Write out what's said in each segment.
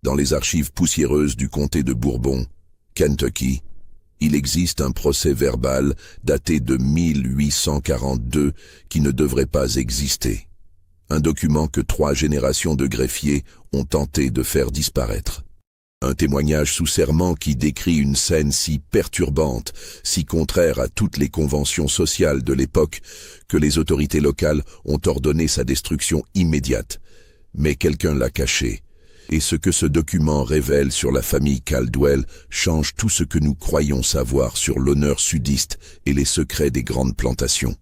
Dans les archives poussiéreuses du comté de Bourbon, Kentucky, il existe un procès verbal daté de 1842 qui ne devrait pas exister. Un document que 3 générations de greffiers ont tenté de faire disparaître. Un témoignage sous serment qui décrit une scène si perturbante, si contraire à toutes les conventions sociales de l'époque, que les autorités locales ont ordonné sa destruction immédiate. Mais quelqu'un l'a caché. Et ce que ce document révèle sur la famille Caldwell change tout ce que nous croyons savoir sur l'honneur sudiste et les secrets des grandes plantations.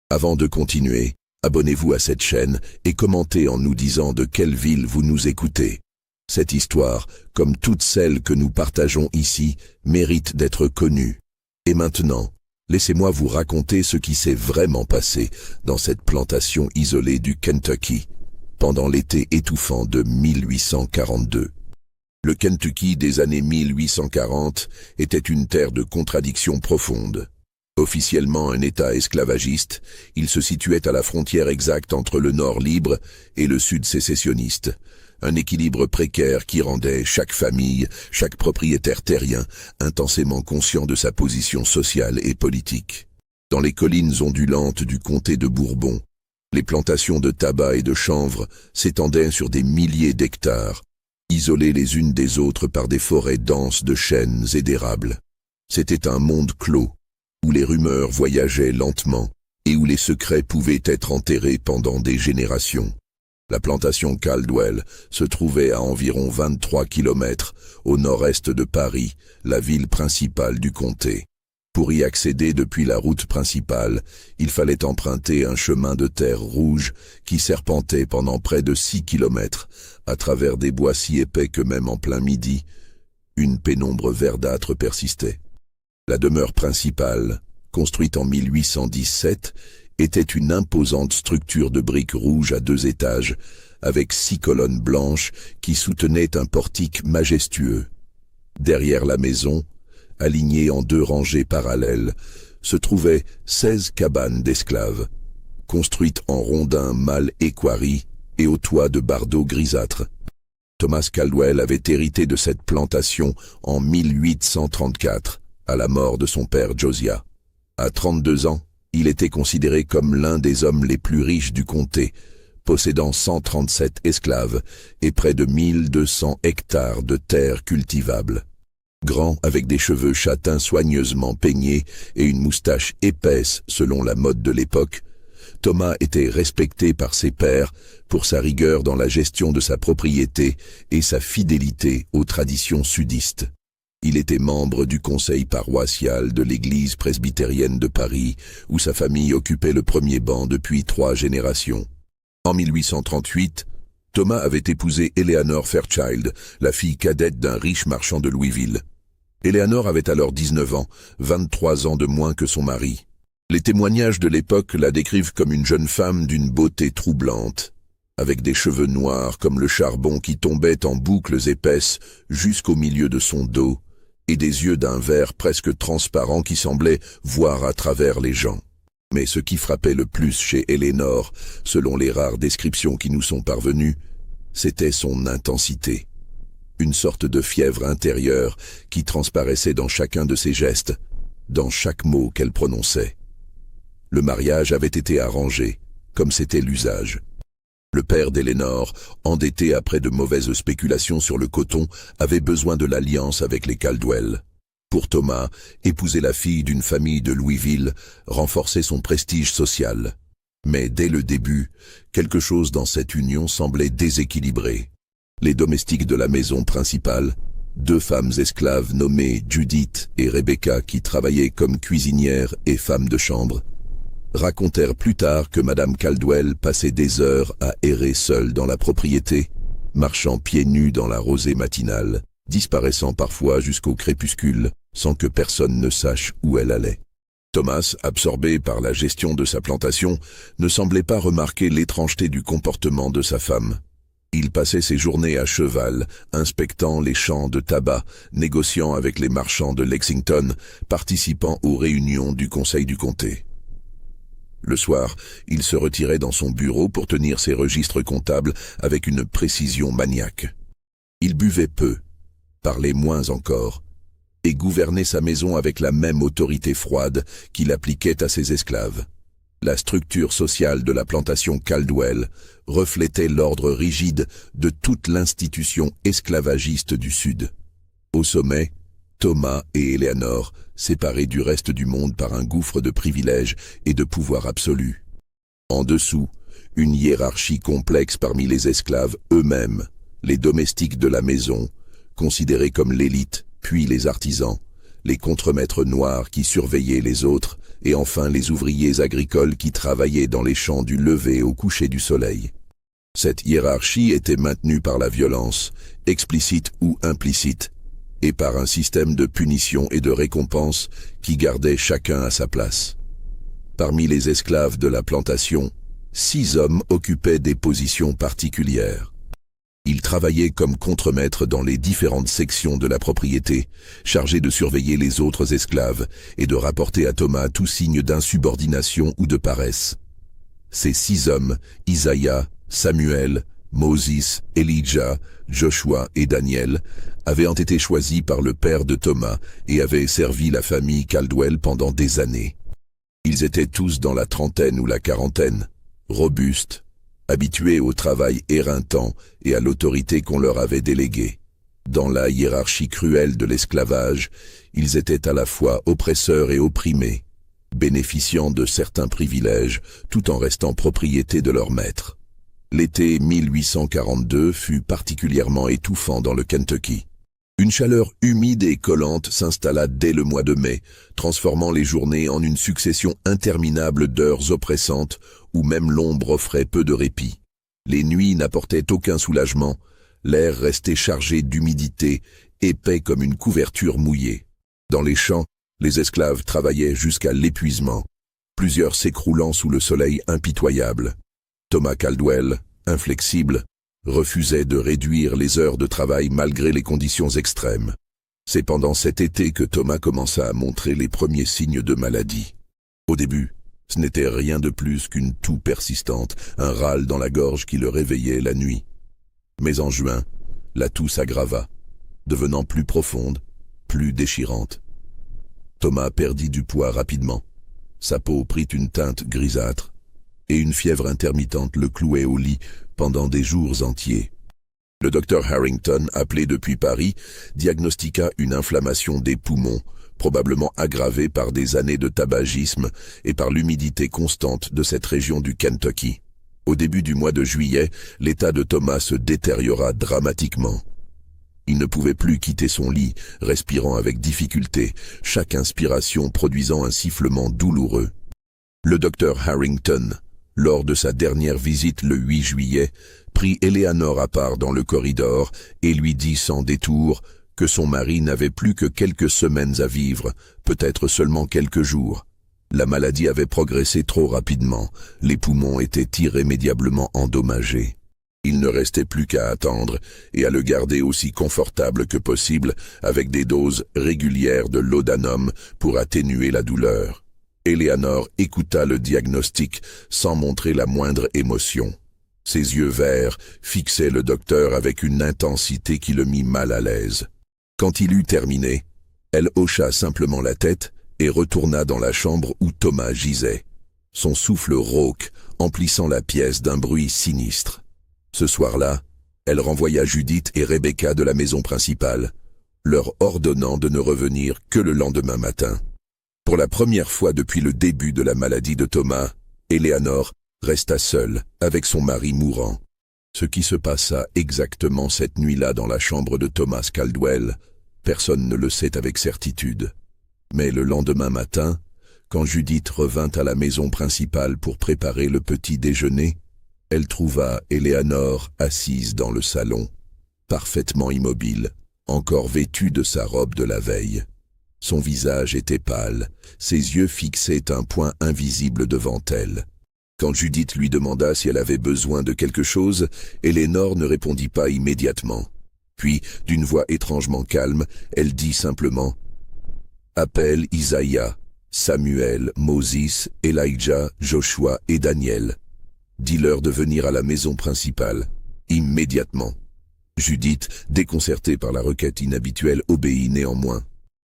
Avant de continuer, abonnez-vous à cette chaîne et commentez en nous disant de quelle ville vous nous écoutez. Cette histoire, comme toutes celles que nous partageons ici, mérite d'être connue. Et maintenant, laissez-moi vous raconter ce qui s'est vraiment passé dans cette plantation isolée du Kentucky, pendant l'été étouffant de 1842. Le Kentucky des années 1840 était une terre de contradictions profondes. Officiellement un État esclavagiste, il se situait à la frontière exacte entre le Nord libre et le Sud sécessionniste. Un équilibre précaire qui rendait chaque famille, chaque propriétaire terrien, intensément conscient de sa position sociale et politique. Dans les collines ondulantes du comté de Bourbon, les plantations de tabac et de chanvre s'étendaient sur des milliers d'hectares, isolées les unes des autres par des forêts denses de chênes et d'érables. C'était un monde clos, où les rumeurs voyageaient lentement et où les secrets pouvaient être enterrés pendant des générations. La plantation Caldwell se trouvait à environ 23 kilomètres au nord-est de Paris, la ville principale du comté. Pour y accéder depuis la route principale, il fallait emprunter un chemin de terre rouge qui serpentait pendant près de 6 kilomètres à travers des bois si épais que même en plein midi, une pénombre verdâtre persistait. La demeure principale, construite en 1817, était une imposante structure de briques rouges à 2 étages, avec 6 colonnes blanches qui soutenaient un portique majestueux. Derrière la maison, alignées en 2 rangées parallèles, se trouvaient 16 cabanes d'esclaves, construites en rondins mal équarris et au toit de bardeaux grisâtres. Thomas Caldwell avait hérité de cette plantation en 1834, à la mort de son père Josiah. À 32 ans, il était considéré comme l'un des hommes les plus riches du comté, possédant 137 esclaves et près de 1200 hectares de terres cultivables. Grand, avec des cheveux châtains soigneusement peignés et une moustache épaisse selon la mode de l'époque, Thomas était respecté par ses pairs pour sa rigueur dans la gestion de sa propriété et sa fidélité aux traditions sudistes. Il était membre du conseil paroissial de l'église presbytérienne de Paris, où sa famille occupait le premier banc depuis 3 générations. En 1838, Thomas avait épousé Eleanor Fairchild, la fille cadette d'un riche marchand de Louisville. Eleanor avait alors 19 ans, 23 ans de moins que son mari. Les témoignages de l'époque la décrivent comme une jeune femme d'une beauté troublante, avec des cheveux noirs comme le charbon qui tombaient en boucles épaisses jusqu'au milieu de son dos, et des yeux d'un vert presque transparent qui semblaient voir à travers les gens. Mais ce qui frappait le plus chez Eleanor, selon les rares descriptions qui nous sont parvenues, c'était son intensité. Une sorte de fièvre intérieure qui transparaissait dans chacun de ses gestes, dans chaque mot qu'elle prononçait. Le mariage avait été arrangé, comme c'était l'usage. Le père d'Eleanor, endetté après de mauvaises spéculations sur le coton, avait besoin de l'alliance avec les Caldwell. Pour Thomas, épouser la fille d'une famille de Louisville renforçait son prestige social. Mais dès le début, quelque chose dans cette union semblait déséquilibré. Les domestiques de la maison principale, 2 femmes esclaves nommées Judith et Rebecca qui travaillaient comme cuisinières et femmes de chambre, racontèrent plus tard que Madame Caldwell passait des heures à errer seule dans la propriété, marchant pieds nus dans la rosée matinale, disparaissant parfois jusqu'au crépuscule, sans que personne ne sache où elle allait. Thomas, absorbé par la gestion de sa plantation, ne semblait pas remarquer l'étrangeté du comportement de sa femme. Il passait ses journées à cheval, inspectant les champs de tabac, négociant avec les marchands de Lexington, participant aux réunions du conseil du comté. Le soir, il se retirait dans son bureau pour tenir ses registres comptables avec une précision maniaque. Il buvait peu, parlait moins encore, et gouvernait sa maison avec la même autorité froide qu'il appliquait à ses esclaves. La structure sociale de la plantation Caldwell reflétait l'ordre rigide de toute l'institution esclavagiste du Sud. Au sommet, Thomas et Eleanor, séparés du reste du monde par un gouffre de privilèges et de pouvoir absolu. En dessous, une hiérarchie complexe parmi les esclaves eux-mêmes, les domestiques de la maison, considérés comme l'élite, puis les artisans, les contremaîtres noirs qui surveillaient les autres, et enfin les ouvriers agricoles qui travaillaient dans les champs du lever au coucher du soleil. Cette hiérarchie était maintenue par la violence, explicite ou implicite, et par un système de punition et de récompense qui gardait chacun à sa place. Parmi les esclaves de la plantation, 6 hommes occupaient des positions particulières. Ils travaillaient comme contremaîtres dans les différentes sections de la propriété, chargés de surveiller les autres esclaves et de rapporter à Thomas tout signe d'insubordination ou de paresse. Ces 6 hommes, Isaiah, Samuel, Moses, Elijah, Joshua et Daniel, avaient été choisis par le père de Thomas et avaient servi la famille Caldwell pendant des années. Ils étaient tous dans la trentaine ou la quarantaine, robustes, habitués au travail éreintant et à l'autorité qu'on leur avait déléguée. Dans la hiérarchie cruelle de l'esclavage, ils étaient à la fois oppresseurs et opprimés, bénéficiant de certains privilèges tout en restant propriété de leur maître. L'été 1842 fut particulièrement étouffant dans le Kentucky. Une chaleur humide et collante s'installa dès le mois de mai, transformant les journées en une succession interminable d'heures oppressantes où même l'ombre offrait peu de répit. Les nuits n'apportaient aucun soulagement, l'air restait chargé d'humidité, épais comme une couverture mouillée. Dans les champs, les esclaves travaillaient jusqu'à l'épuisement, plusieurs s'écroulant sous le soleil impitoyable. Thomas Caldwell, inflexible, refusait de réduire les heures de travail malgré les conditions extrêmes. C'est pendant cet été que Thomas commença à montrer les premiers signes de maladie. Au début, ce n'était rien de plus qu'une toux persistante, un râle dans la gorge qui le réveillait la nuit. Mais en juin, la toux s'aggrava, devenant plus profonde, plus déchirante. Thomas perdit du poids rapidement. Sa peau prit une teinte grisâtre, et une fièvre intermittente le clouait au lit pendant des jours entiers. Le docteur Harrington, appelé depuis Paris, diagnostiqua une inflammation des poumons, probablement aggravée par des années de tabagisme et par l'humidité constante de cette région du Kentucky. Au début du mois de juillet, l'état de Thomas se détériora dramatiquement. Il ne pouvait plus quitter son lit, respirant avec difficulté, chaque inspiration produisant un sifflement douloureux. Le docteur Harrington, lors de sa dernière visite le 8 juillet, prit Eleanor à part dans le corridor et lui dit sans détour que son mari n'avait plus que quelques semaines à vivre, peut-être seulement quelques jours. La maladie avait progressé trop rapidement, les poumons étaient irrémédiablement endommagés. Il ne restait plus qu'à attendre et à le garder aussi confortable que possible avec des doses régulières de laudanum pour atténuer la douleur. Eleanor écouta le diagnostic sans montrer la moindre émotion. Ses yeux verts fixaient le docteur avec une intensité qui le mit mal à l'aise. Quand il eut terminé, elle hocha simplement la tête et retourna dans la chambre où Thomas gisait, son souffle rauque emplissant la pièce d'un bruit sinistre. Ce soir-là, elle renvoya Judith et Rebecca de la maison principale, leur ordonnant de ne revenir que le lendemain matin. Pour la première fois depuis le début de la maladie de Thomas, Eleanor resta seule avec son mari mourant. Ce qui se passa exactement cette nuit-là dans la chambre de Thomas Caldwell, personne ne le sait avec certitude. Mais le lendemain matin, quand Judith revint à la maison principale pour préparer le petit déjeuner, elle trouva Eleanor assise dans le salon, parfaitement immobile, encore vêtue de sa robe de la veille. Son visage était pâle, ses yeux fixaient un point invisible devant elle. Quand Judith lui demanda si elle avait besoin de quelque chose, Eleanor ne répondit pas immédiatement. Puis, d'une voix étrangement calme, elle dit simplement « Appelle Isaiah, Samuel, Moses, Elijah, Joshua et Daniel. Dis-leur de venir à la maison principale, immédiatement. » Judith, déconcertée par la requête inhabituelle, obéit néanmoins.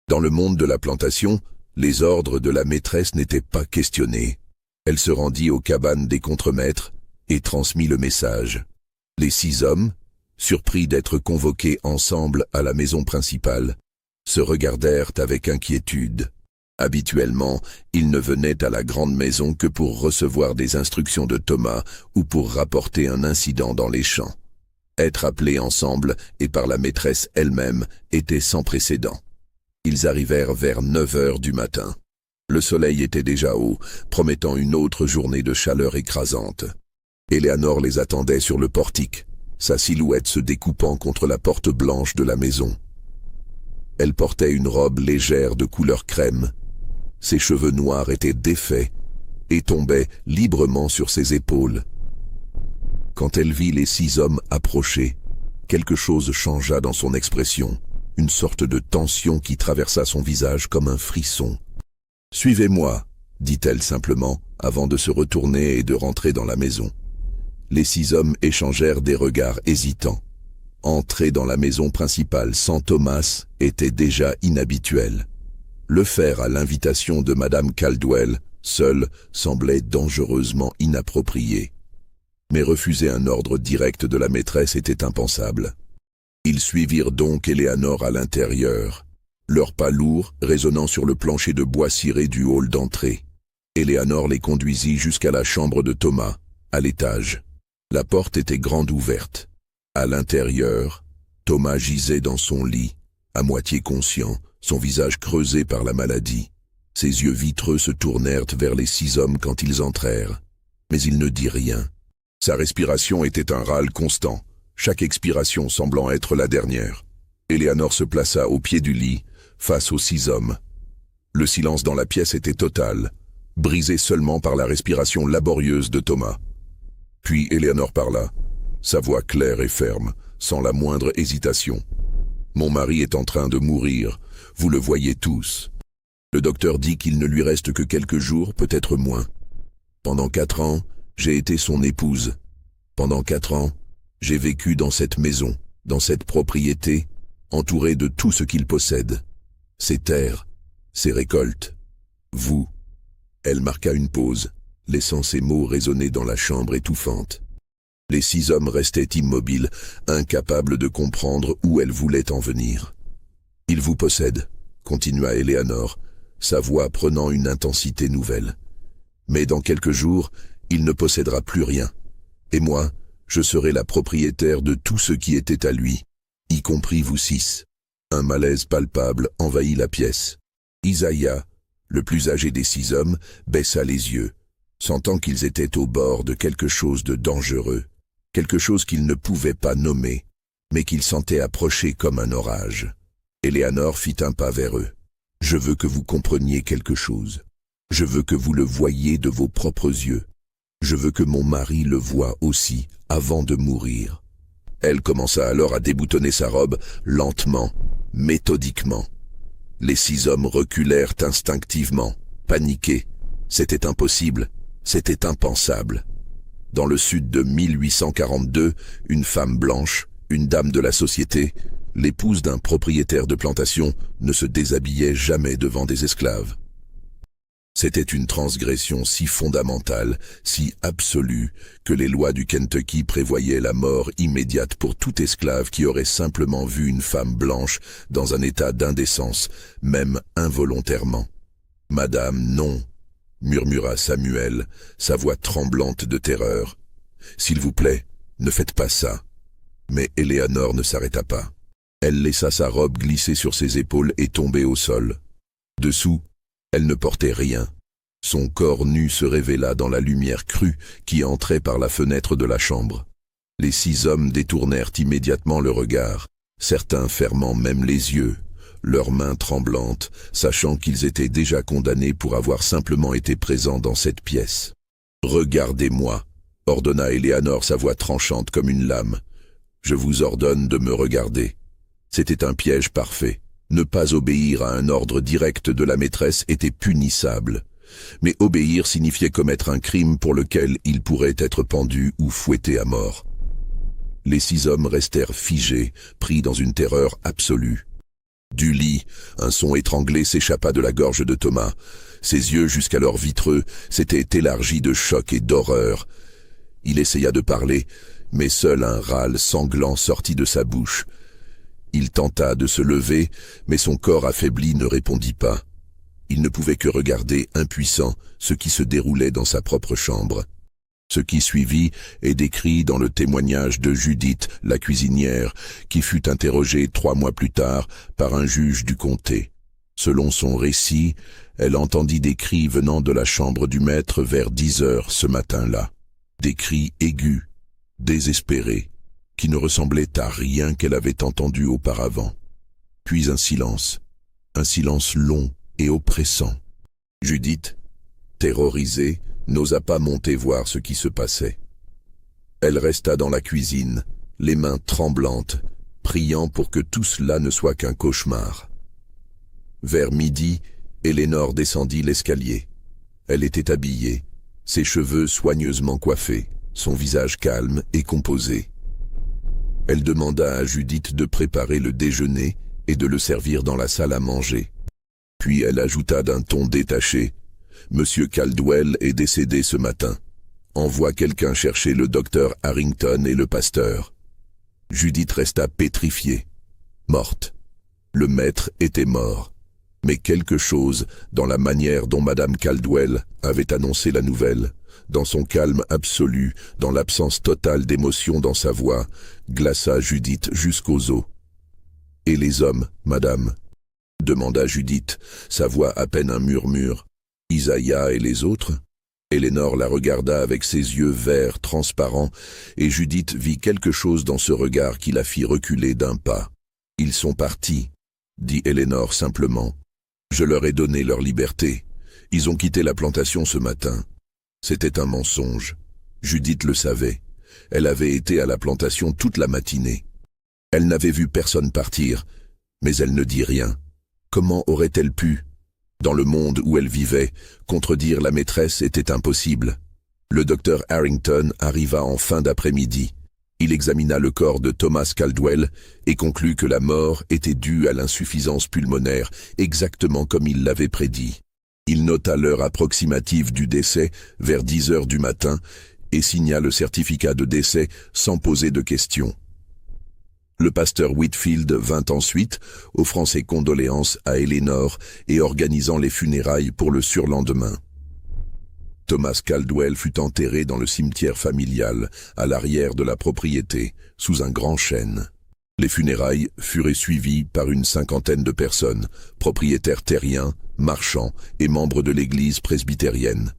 Dans le monde de la plantation, les ordres de la maîtresse n'étaient pas questionnés. Elle se rendit aux cabanes des contremaîtres et transmit le message. Les 6 hommes, surpris d'être convoqués ensemble à la maison principale, se regardèrent avec inquiétude. Habituellement, ils ne venaient à la grande maison que pour recevoir des instructions de Thomas ou pour rapporter un incident dans les champs. Être appelés ensemble et par la maîtresse elle-même était sans précédent. Ils arrivèrent vers 9 heures du matin. Le soleil était déjà haut, promettant une autre journée de chaleur écrasante. Éléanore les attendait sur le portique, sa silhouette se découpant contre la porte blanche de la maison. Elle portait une robe légère de couleur crème. Ses cheveux noirs étaient défaits et tombaient librement sur ses épaules. Quand elle vit les 6 hommes approcher, quelque chose changea dans son expression, une sorte de tension qui traversa son visage comme un frisson. « Suivez-moi », dit-elle simplement, avant de se retourner et de rentrer dans la maison. Les 6 hommes échangèrent des regards hésitants. Entrer dans la maison principale sans Thomas était déjà inhabituel. Le faire à l'invitation de Madame Caldwell, seule, semblait dangereusement inapproprié. Mais refuser un ordre direct de la maîtresse était impensable. Ils suivirent donc Éléanore à l'intérieur, leurs pas lourds résonnant sur le plancher de bois ciré du hall d'entrée. Éléanore les conduisit jusqu'à la chambre de Thomas, à l'étage. La porte était grande ouverte. À l'intérieur, Thomas gisait dans son lit, à moitié conscient, son visage creusé par la maladie. Ses yeux vitreux se tournèrent vers les 6 hommes quand ils entrèrent. Mais il ne dit rien. Sa respiration était un râle constant, chaque expiration semblant être la dernière. Éléanore se plaça au pied du lit, face aux 6 hommes. Le silence dans la pièce était total, brisé seulement par la respiration laborieuse de Thomas. Puis Éléanore parla, sa voix claire et ferme, sans la moindre hésitation. « Mon mari est en train de mourir, vous le voyez tous. Le docteur dit qu'il ne lui reste que quelques jours, peut-être moins. Pendant 4 ans, j'ai été son épouse. Pendant 4 ans, j'ai vécu dans cette maison, dans cette propriété, entouré de tout ce qu'il possède. Ses terres, ses récoltes. Vous. » Elle marqua une pause, laissant ces mots résonner dans la chambre étouffante. Les 6 hommes restaient immobiles, incapables de comprendre où elle voulait en venir. « Il vous possède, » continua Éléanore, sa voix prenant une intensité nouvelle. « Mais dans quelques jours, il ne possédera plus rien. Et moi, je serai la propriétaire de tout ce qui était à lui, y compris vous 6. Un malaise palpable envahit la pièce. Isaiah, le plus âgé des 6 hommes, baissa les yeux, sentant qu'ils étaient au bord de quelque chose de dangereux, quelque chose qu'ils ne pouvaient pas nommer, mais qu'ils sentaient approcher comme un orage. Éléanore fit un pas vers eux. « Je veux que vous compreniez quelque chose. Je veux que vous le voyiez de vos propres yeux. Je veux que mon mari le voie aussi, avant de mourir. » Elle commença alors à déboutonner sa robe, lentement, méthodiquement. Les 6 hommes reculèrent instinctivement, paniqués. C'était impossible, c'était impensable. Dans le sud de 1842, une femme blanche, une dame de la société, l'épouse d'un propriétaire de plantation, ne se déshabillait jamais devant des esclaves. C'était une transgression si fondamentale, si absolue, que les lois du Kentucky prévoyaient la mort immédiate pour tout esclave qui aurait simplement vu une femme blanche dans un état d'indécence, même involontairement. « Madame, non !» murmura Samuel, sa voix tremblante de terreur. « S'il vous plaît, ne faites pas ça. » Mais Éléanore ne s'arrêta pas. Elle laissa sa robe glisser sur ses épaules et tomber au sol. Dessous, elle ne portait rien. Son corps nu se révéla dans la lumière crue qui entrait par la fenêtre de la chambre. Les 6 hommes détournèrent immédiatement le regard, certains fermant même les yeux, leurs mains tremblantes, sachant qu'ils étaient déjà condamnés pour avoir simplement été présents dans cette pièce. « Regardez-moi » ordonna Éléanore, sa voix tranchante comme une lame. « Je vous ordonne de me regarder. » C'était un piège parfait. Ne pas obéir à un ordre direct de la maîtresse était punissable. Mais obéir signifiait commettre un crime pour lequel il pourrait être pendu ou fouetté à mort. Les 6 hommes restèrent figés, pris dans une terreur absolue. Du lit, un son étranglé s'échappa de la gorge de Thomas. Ses yeux, jusqu'alors vitreux, s'étaient élargis de choc et d'horreur. Il essaya de parler, mais seul un râle sanglant sortit de sa bouche. Il tenta de se lever, mais son corps affaibli ne répondit pas. Il ne pouvait que regarder, impuissant, ce qui se déroulait dans sa propre chambre. Ce qui suivit est décrit dans le témoignage de Judith, la cuisinière, qui fut interrogée 3 mois plus tard par un juge du comté. Selon son récit, elle entendit des cris venant de la chambre du maître vers 10 heures ce matin-là. Des cris aigus, désespérés, qui ne ressemblaient à rien qu'elle avait entendu auparavant. Puis un silence long et oppressant. Judith, terrorisée, n'osa pas monter voir ce qui se passait. Elle resta dans la cuisine, les mains tremblantes, priant pour que tout cela ne soit qu'un cauchemar. Vers midi, Eleanor descendit l'escalier. Elle était habillée, ses cheveux soigneusement coiffés, son visage calme et composé. Elle demanda à Judith de préparer le déjeuner et de le servir dans la salle à manger. Puis elle ajouta d'un ton détaché: « Monsieur Caldwell est décédé ce matin. Envoie quelqu'un chercher le docteur Harrington et le pasteur. » Judith resta pétrifiée, morte. Le maître était mort. Mais quelque chose, dans la manière dont Madame Caldwell avait annoncé la nouvelle, dans son calme absolu, dans l'absence totale d'émotion dans sa voix, glaça Judith jusqu'aux os. « Et les hommes, madame ?» demanda Judith, sa voix à peine un murmure. « Isaiah et les autres ?» Eleanor la regarda avec ses yeux verts transparents, et Judith vit quelque chose dans ce regard qui la fit reculer d'un pas. « Ils sont partis, » dit Eleanor simplement. « Je leur ai donné leur liberté. Ils ont quitté la plantation ce matin. » C'était un mensonge. Judith le savait. Elle avait été à la plantation toute la matinée. Elle n'avait vu personne partir, mais elle ne dit rien. Comment aurait-elle pu? Dans le monde où elle vivait, contredire la maîtresse était impossible. Le docteur Harrington arriva en fin d'après-midi. Il examina le corps de Thomas Caldwell et conclut que la mort était due à l'insuffisance pulmonaire, exactement comme il l'avait prédit. Il nota l'heure approximative du décès vers 10 heures du matin et signa le certificat de décès sans poser de questions. Le pasteur Whitfield vint ensuite, offrant ses condoléances à Eleanor et organisant les funérailles pour le surlendemain. Thomas Caldwell fut enterré dans le cimetière familial, à l'arrière de la propriété, sous un grand chêne. Les funérailles furent suivies par une 50aine de personnes, propriétaires terriens, marchands et membres de l'église presbytérienne.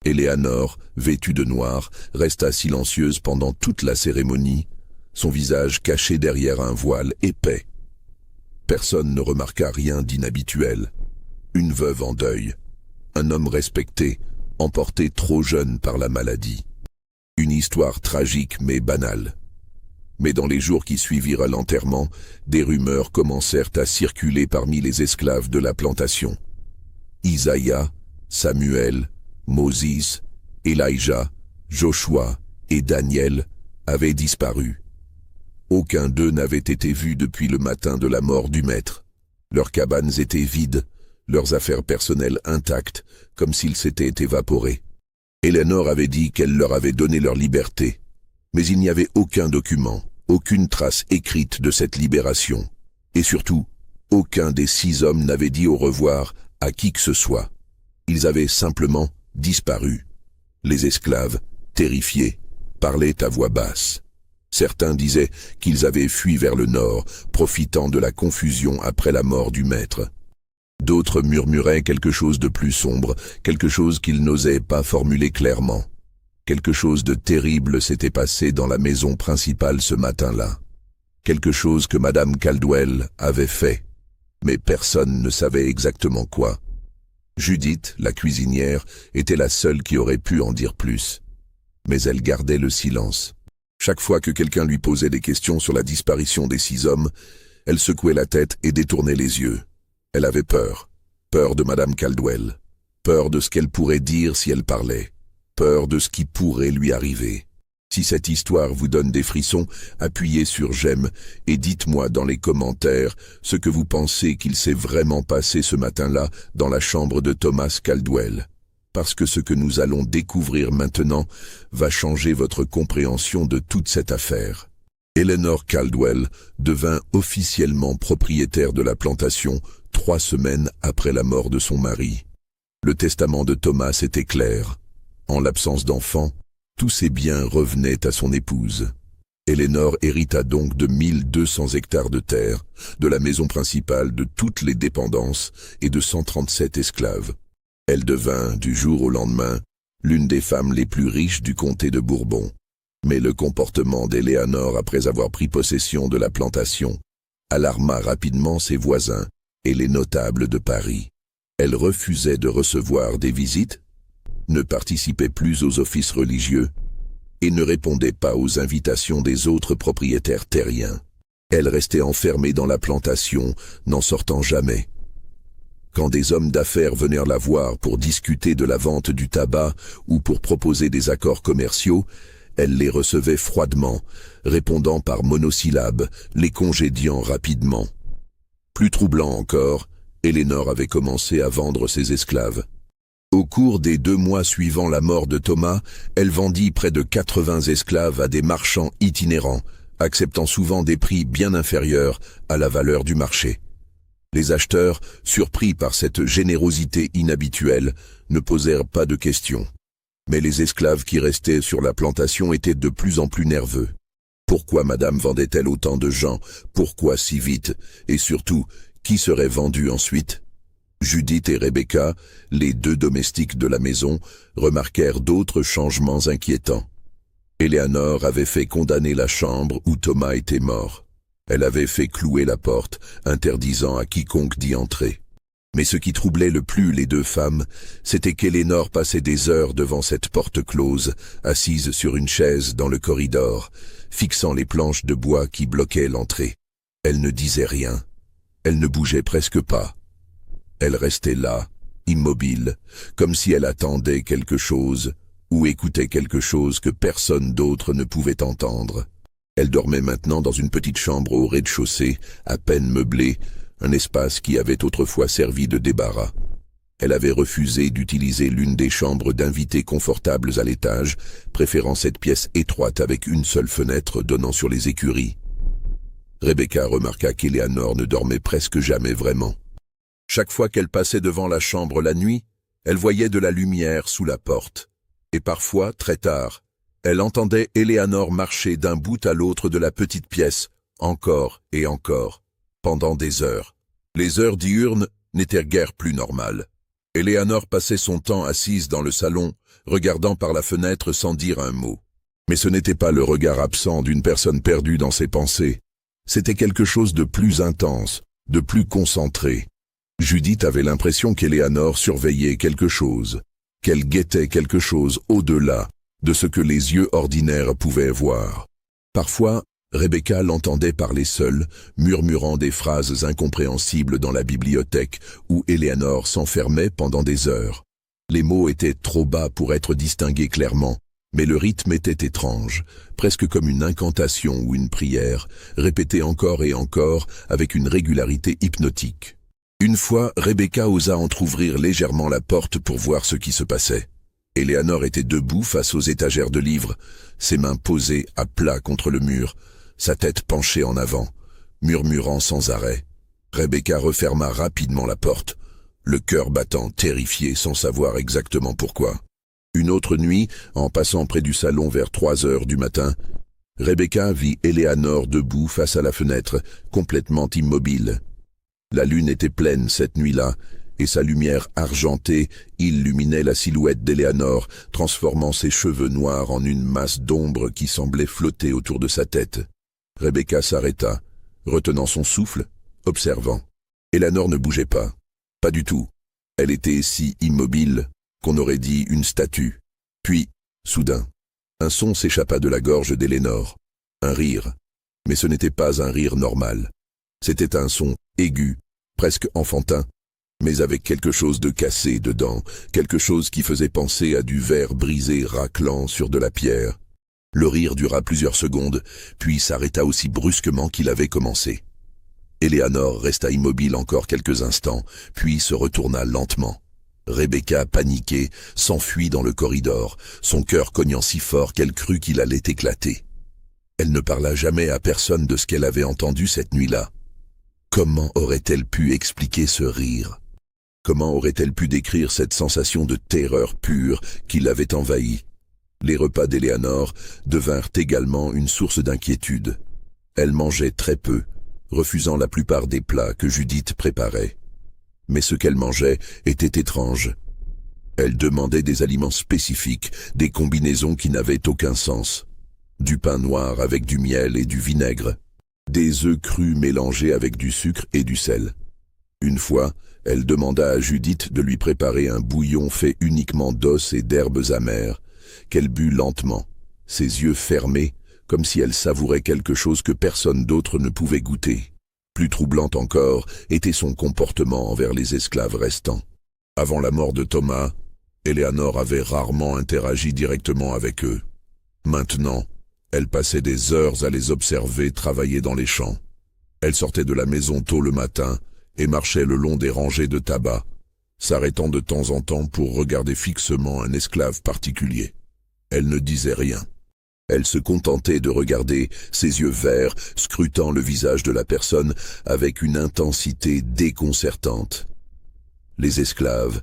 Eleanor, vêtue de noir, resta silencieuse pendant toute la cérémonie, son visage caché derrière un voile épais. Personne ne remarqua rien d'inhabituel. Une veuve en deuil, un homme respecté, emporté trop jeune par la maladie. Une histoire tragique mais banale. Mais dans les jours qui suivirent à l'enterrement, des rumeurs commencèrent à circuler parmi les esclaves de la plantation. Isaiah, Samuel, Moses, Elijah, Joshua et Daniel avaient disparu. Aucun d'eux n'avait été vu depuis le matin de la mort du maître. Leurs cabanes étaient vides, leurs affaires personnelles intactes, comme s'ils s'étaient évaporés. Eleanor avait dit qu'elle leur avait donné leur liberté, mais il n'y avait aucun document, aucune trace écrite de cette libération. Et surtout, aucun des 6 hommes n'avait dit au revoir à qui que ce soit. Ils avaient simplement disparu. Les esclaves, terrifiés, parlaient à voix basse. Certains disaient qu'ils avaient fui vers le nord, profitant de la confusion après la mort du maître. D'autres murmuraient quelque chose de plus sombre, quelque chose qu'ils n'osaient pas formuler clairement. Quelque chose de terrible s'était passé dans la maison principale ce matin-là. Quelque chose que Madame Caldwell avait fait, mais personne ne savait exactement quoi. Judith, la cuisinière, était la seule qui aurait pu en dire plus. Mais elle gardait le silence. Chaque fois que quelqu'un lui posait des questions sur la disparition des 6 hommes, elle secouait la tête et détournait les yeux. Elle avait peur. Peur de Madame Caldwell. Peur de ce qu'elle pourrait dire si elle parlait. Peur de ce qui pourrait lui arriver. Si cette histoire vous donne des frissons, appuyez sur j'aime et dites-moi dans les commentaires ce que vous pensez qu'il s'est vraiment passé ce matin-là dans la chambre de Thomas Caldwell. Parce que ce que nous allons découvrir maintenant va changer votre compréhension de toute cette affaire. Eleanor Caldwell devint officiellement propriétaire de la plantation 3 semaines après la mort de son mari. Le testament de Thomas était clair. En l'absence d'enfants, tous ses biens revenaient à son épouse. Eleanor hérita donc de 1200 hectares de terre, de la maison principale, de toutes les dépendances et de 137 esclaves. Elle devint, du jour au lendemain, l'une des femmes les plus riches du comté de Bourbon. Mais le comportement d'Eleanor après avoir pris possession de la plantation alarma rapidement ses voisins et les notables de Paris. Elle refusait de recevoir des visites, ne participait plus aux offices religieux et ne répondait pas aux invitations des autres propriétaires terriens. Elle restait enfermée dans la plantation, n'en sortant jamais. Quand des hommes d'affaires venaient la voir pour discuter de la vente du tabac ou pour proposer des accords commerciaux, elle les recevait froidement, répondant par monosyllabes, les congédiant rapidement. Plus troublant encore, Eleanor avait commencé à vendre ses esclaves. Au cours des 2 mois suivant la mort de Thomas, elle vendit près de 80 esclaves à des marchands itinérants, acceptant souvent des prix bien inférieurs à la valeur du marché. Les acheteurs, surpris par cette générosité inhabituelle, ne posèrent pas de questions. Mais les esclaves qui restaient sur la plantation étaient de plus en plus nerveux. Pourquoi madame vendait-elle autant de gens? Pourquoi si vite? Et surtout, qui serait vendu ensuite? Judith et Rebecca, les 2 domestiques de la maison, remarquèrent d'autres changements inquiétants. Eleanor avait fait condamner la chambre où Thomas était mort. Elle avait fait clouer la porte, interdisant à quiconque d'y entrer. Mais ce qui troublait le plus les 2 femmes, c'était qu'Eleanor passait des heures devant cette porte close, assise sur une chaise dans le corridor, fixant les planches de bois qui bloquaient l'entrée. Elle ne disait rien. Elle ne bougeait presque pas. Elle restait là, immobile, comme si elle attendait quelque chose ou écoutait quelque chose que personne d'autre ne pouvait entendre. Elle dormait maintenant dans une petite chambre au rez-de-chaussée, à peine meublée, un espace qui avait autrefois servi de débarras. Elle avait refusé d'utiliser l'une des chambres d'invités confortables à l'étage, préférant cette pièce étroite avec une seule fenêtre donnant sur les écuries. Rebecca remarqua qu'Eleanor ne dormait presque jamais vraiment. Chaque fois qu'elle passait devant la chambre la nuit, elle voyait de la lumière sous la porte. Et parfois, très tard, elle entendait Eleanor marcher d'un bout à l'autre de la petite pièce, encore et encore, pendant des heures. Les heures diurnes n'étaient guère plus normales. Eleanor passait son temps assise dans le salon, regardant par la fenêtre sans dire un mot. Mais ce n'était pas le regard absent d'une personne perdue dans ses pensées. C'était quelque chose de plus intense, de plus concentré. Judith avait l'impression qu'Eleanor surveillait quelque chose, qu'elle guettait quelque chose au-delà de ce que les yeux ordinaires pouvaient voir. Parfois, Rebecca l'entendait parler seule, murmurant des phrases incompréhensibles dans la bibliothèque où Eleanor s'enfermait pendant des heures. Les mots étaient trop bas pour être distingués clairement, mais le rythme était étrange, presque comme une incantation ou une prière, répétée encore et encore avec une régularité hypnotique. Une fois, Rebecca osa entr'ouvrir légèrement la porte pour voir ce qui se passait. Eleanor était debout face aux étagères de livres, ses mains posées à plat contre le mur, sa tête penchée en avant, murmurant sans arrêt. Rebecca referma rapidement la porte, le cœur battant, terrifié, sans savoir exactement pourquoi. Une autre nuit, en passant près du salon vers 3 heures du matin, Rebecca vit Eleanor debout face à la fenêtre, complètement immobile. La lune était pleine cette nuit-là, et sa lumière argentée illuminait la silhouette d'Eleanor, transformant ses cheveux noirs en une masse d'ombre qui semblait flotter autour de sa tête. Rebecca s'arrêta, retenant son souffle, observant. Eleanor ne bougeait pas. Pas du tout. Elle était si immobile qu'on aurait dit une statue. Puis, soudain, un son s'échappa de la gorge d'Eleanor. Un rire. Mais ce n'était pas un rire normal. C'était un son aigu, presque enfantin, mais avec quelque chose de cassé dedans, quelque chose qui faisait penser à du verre brisé raclant sur de la pierre. Le rire dura plusieurs secondes, puis s'arrêta aussi brusquement qu'il avait commencé. Eleanor resta immobile encore quelques instants, puis se retourna lentement. Rebecca, paniquée, s'enfuit dans le corridor, son cœur cognant si fort qu'elle crut qu'il allait éclater. Elle ne parla jamais à personne de ce qu'elle avait entendu cette nuit-là. Comment aurait-elle pu expliquer ce rire? Comment aurait-elle pu décrire cette sensation de terreur pure qui l'avait envahie? Les repas d'Eleanor devinrent également une source d'inquiétude. Elle mangeait très peu, refusant la plupart des plats que Judith préparait. Mais ce qu'elle mangeait était étrange. Elle demandait des aliments spécifiques, des combinaisons qui n'avaient aucun sens. Du pain noir avec du miel et du vinaigre, des œufs crus mélangés avec du sucre et du sel. Une fois, elle demanda à Judith de lui préparer un bouillon fait uniquement d'os et d'herbes amères, qu'elle but lentement, ses yeux fermés, comme si elle savourait quelque chose que personne d'autre ne pouvait goûter. Plus troublant encore était son comportement envers les esclaves restants. Avant la mort de Thomas, Eleanor avait rarement interagi directement avec eux. Maintenant, elle passait des heures à les observer travailler dans les champs. Elle sortait de la maison tôt le matin et marchait le long des rangées de tabac, s'arrêtant de temps en temps pour regarder fixement un esclave particulier. Elle ne disait rien. Elle se contentait de regarder, ses yeux verts, scrutant le visage de la personne avec une intensité déconcertante. Les esclaves,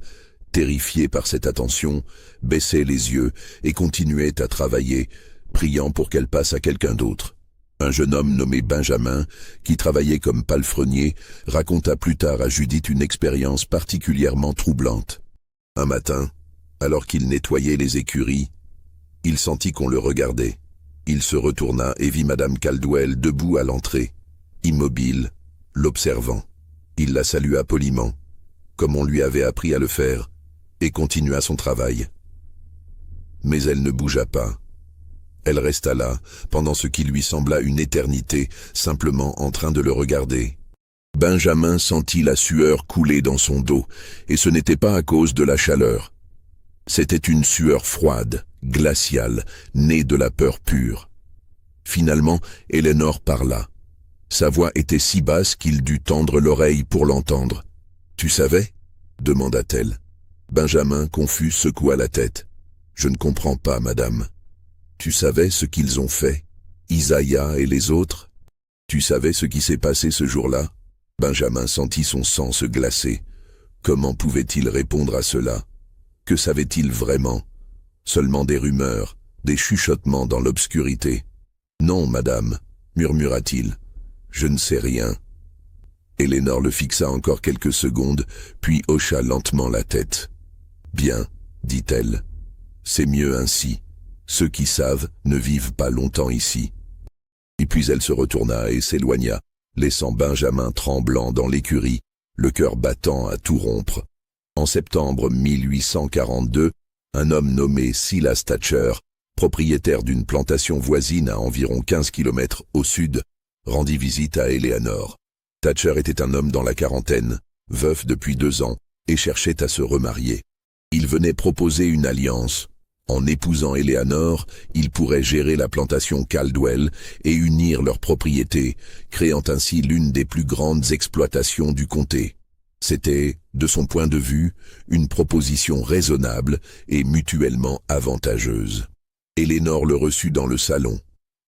terrifiés par cette attention, baissaient les yeux et continuaient à travailler, priant pour qu'elle passe à quelqu'un d'autre. Un jeune homme nommé Benjamin, qui travaillait comme palefrenier, raconta plus tard à Judith une expérience particulièrement troublante. Un matin, alors qu'il nettoyait les écuries, il sentit qu'on le regardait. Il se retourna et vit Madame Caldwell debout à l'entrée, immobile, l'observant. Il la salua poliment, comme on lui avait appris à le faire, et continua son travail. Mais elle ne bougea pas. Elle resta là, pendant ce qui lui sembla une éternité, simplement en train de le regarder. Benjamin sentit la sueur couler dans son dos, et ce n'était pas à cause de la chaleur. C'était une sueur froide, glaciale, née de la peur pure. Finalement, Eleanor parla. Sa voix était si basse qu'il dut tendre l'oreille pour l'entendre. « Tu savais » demanda-t-elle. Benjamin, confus, secoua la tête. « Je ne comprends pas, madame. » « Tu savais ce qu'ils ont fait, Isaiah et les autres? Tu savais ce qui s'est passé ce jour-là » Benjamin sentit son sang se glacer. Comment pouvait-il répondre à cela? Que savait-il vraiment? Seulement des rumeurs, des chuchotements dans l'obscurité. « Non, madame, » murmura-t-il, « je ne sais rien. » Eleanor le fixa encore quelques secondes, puis hocha lentement la tête. « Bien, » dit-elle, « c'est mieux ainsi. Ceux qui savent ne vivent pas longtemps ici. » Et puis elle se retourna et s'éloigna, laissant Benjamin tremblant dans l'écurie, le cœur battant à tout rompre. En septembre 1842, un homme nommé Silas Thatcher, propriétaire d'une plantation voisine à environ 15 kilomètres au sud, rendit visite à Eleanor. Thatcher était un homme dans la quarantaine, veuf depuis 2 ans, et cherchait à se remarier. Il venait proposer une alliance. En épousant Eleanor, il pourrait gérer la plantation Caldwell et unir leurs propriétés, créant ainsi l'une des plus grandes exploitations du comté. C'était, de son point de vue, une proposition raisonnable et mutuellement avantageuse. Eleanor le reçut dans le salon.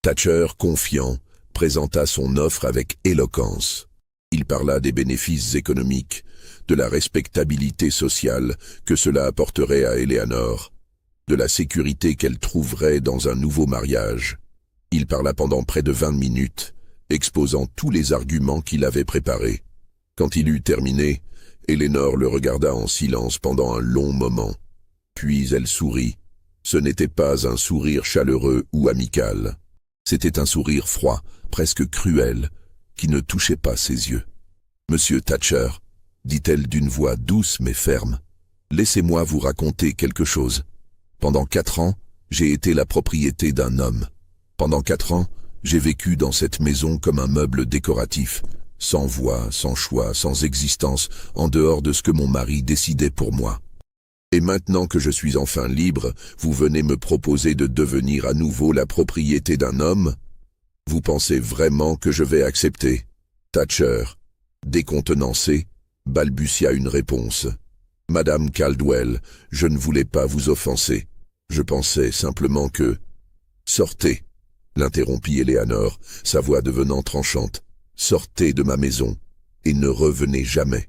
Thatcher, confiant, présenta son offre avec éloquence. Il parla des bénéfices économiques, de la respectabilité sociale que cela apporterait à Eleanor, de la sécurité qu'elle trouverait dans un nouveau mariage. Il parla pendant près de 20 minutes, exposant tous les arguments qu'il avait préparés. Quand il eut terminé, Eleanor le regarda en silence pendant un long moment. Puis elle sourit. Ce n'était pas un sourire chaleureux ou amical. C'était un sourire froid, presque cruel, qui ne touchait pas ses yeux. « Monsieur Thatcher, » dit-elle d'une voix douce mais ferme, « laissez-moi vous raconter quelque chose. Pendant 4 ans, j'ai été la propriété d'un homme. Pendant 4 ans, j'ai vécu dans cette maison comme un meuble décoratif, sans voix, sans choix, sans existence, en dehors de ce que mon mari décidait pour moi. Et maintenant que je suis enfin libre, vous venez me proposer de devenir à nouveau la propriété d'un homme? Vous pensez vraiment que je vais accepter? Thatcher, décontenancé, balbutia une réponse. Madame Caldwell, je ne voulais pas vous offenser. Je pensais simplement que... Sortez, l'interrompit Eleanor, sa voix devenant tranchante. Sortez de ma maison, et ne revenez jamais.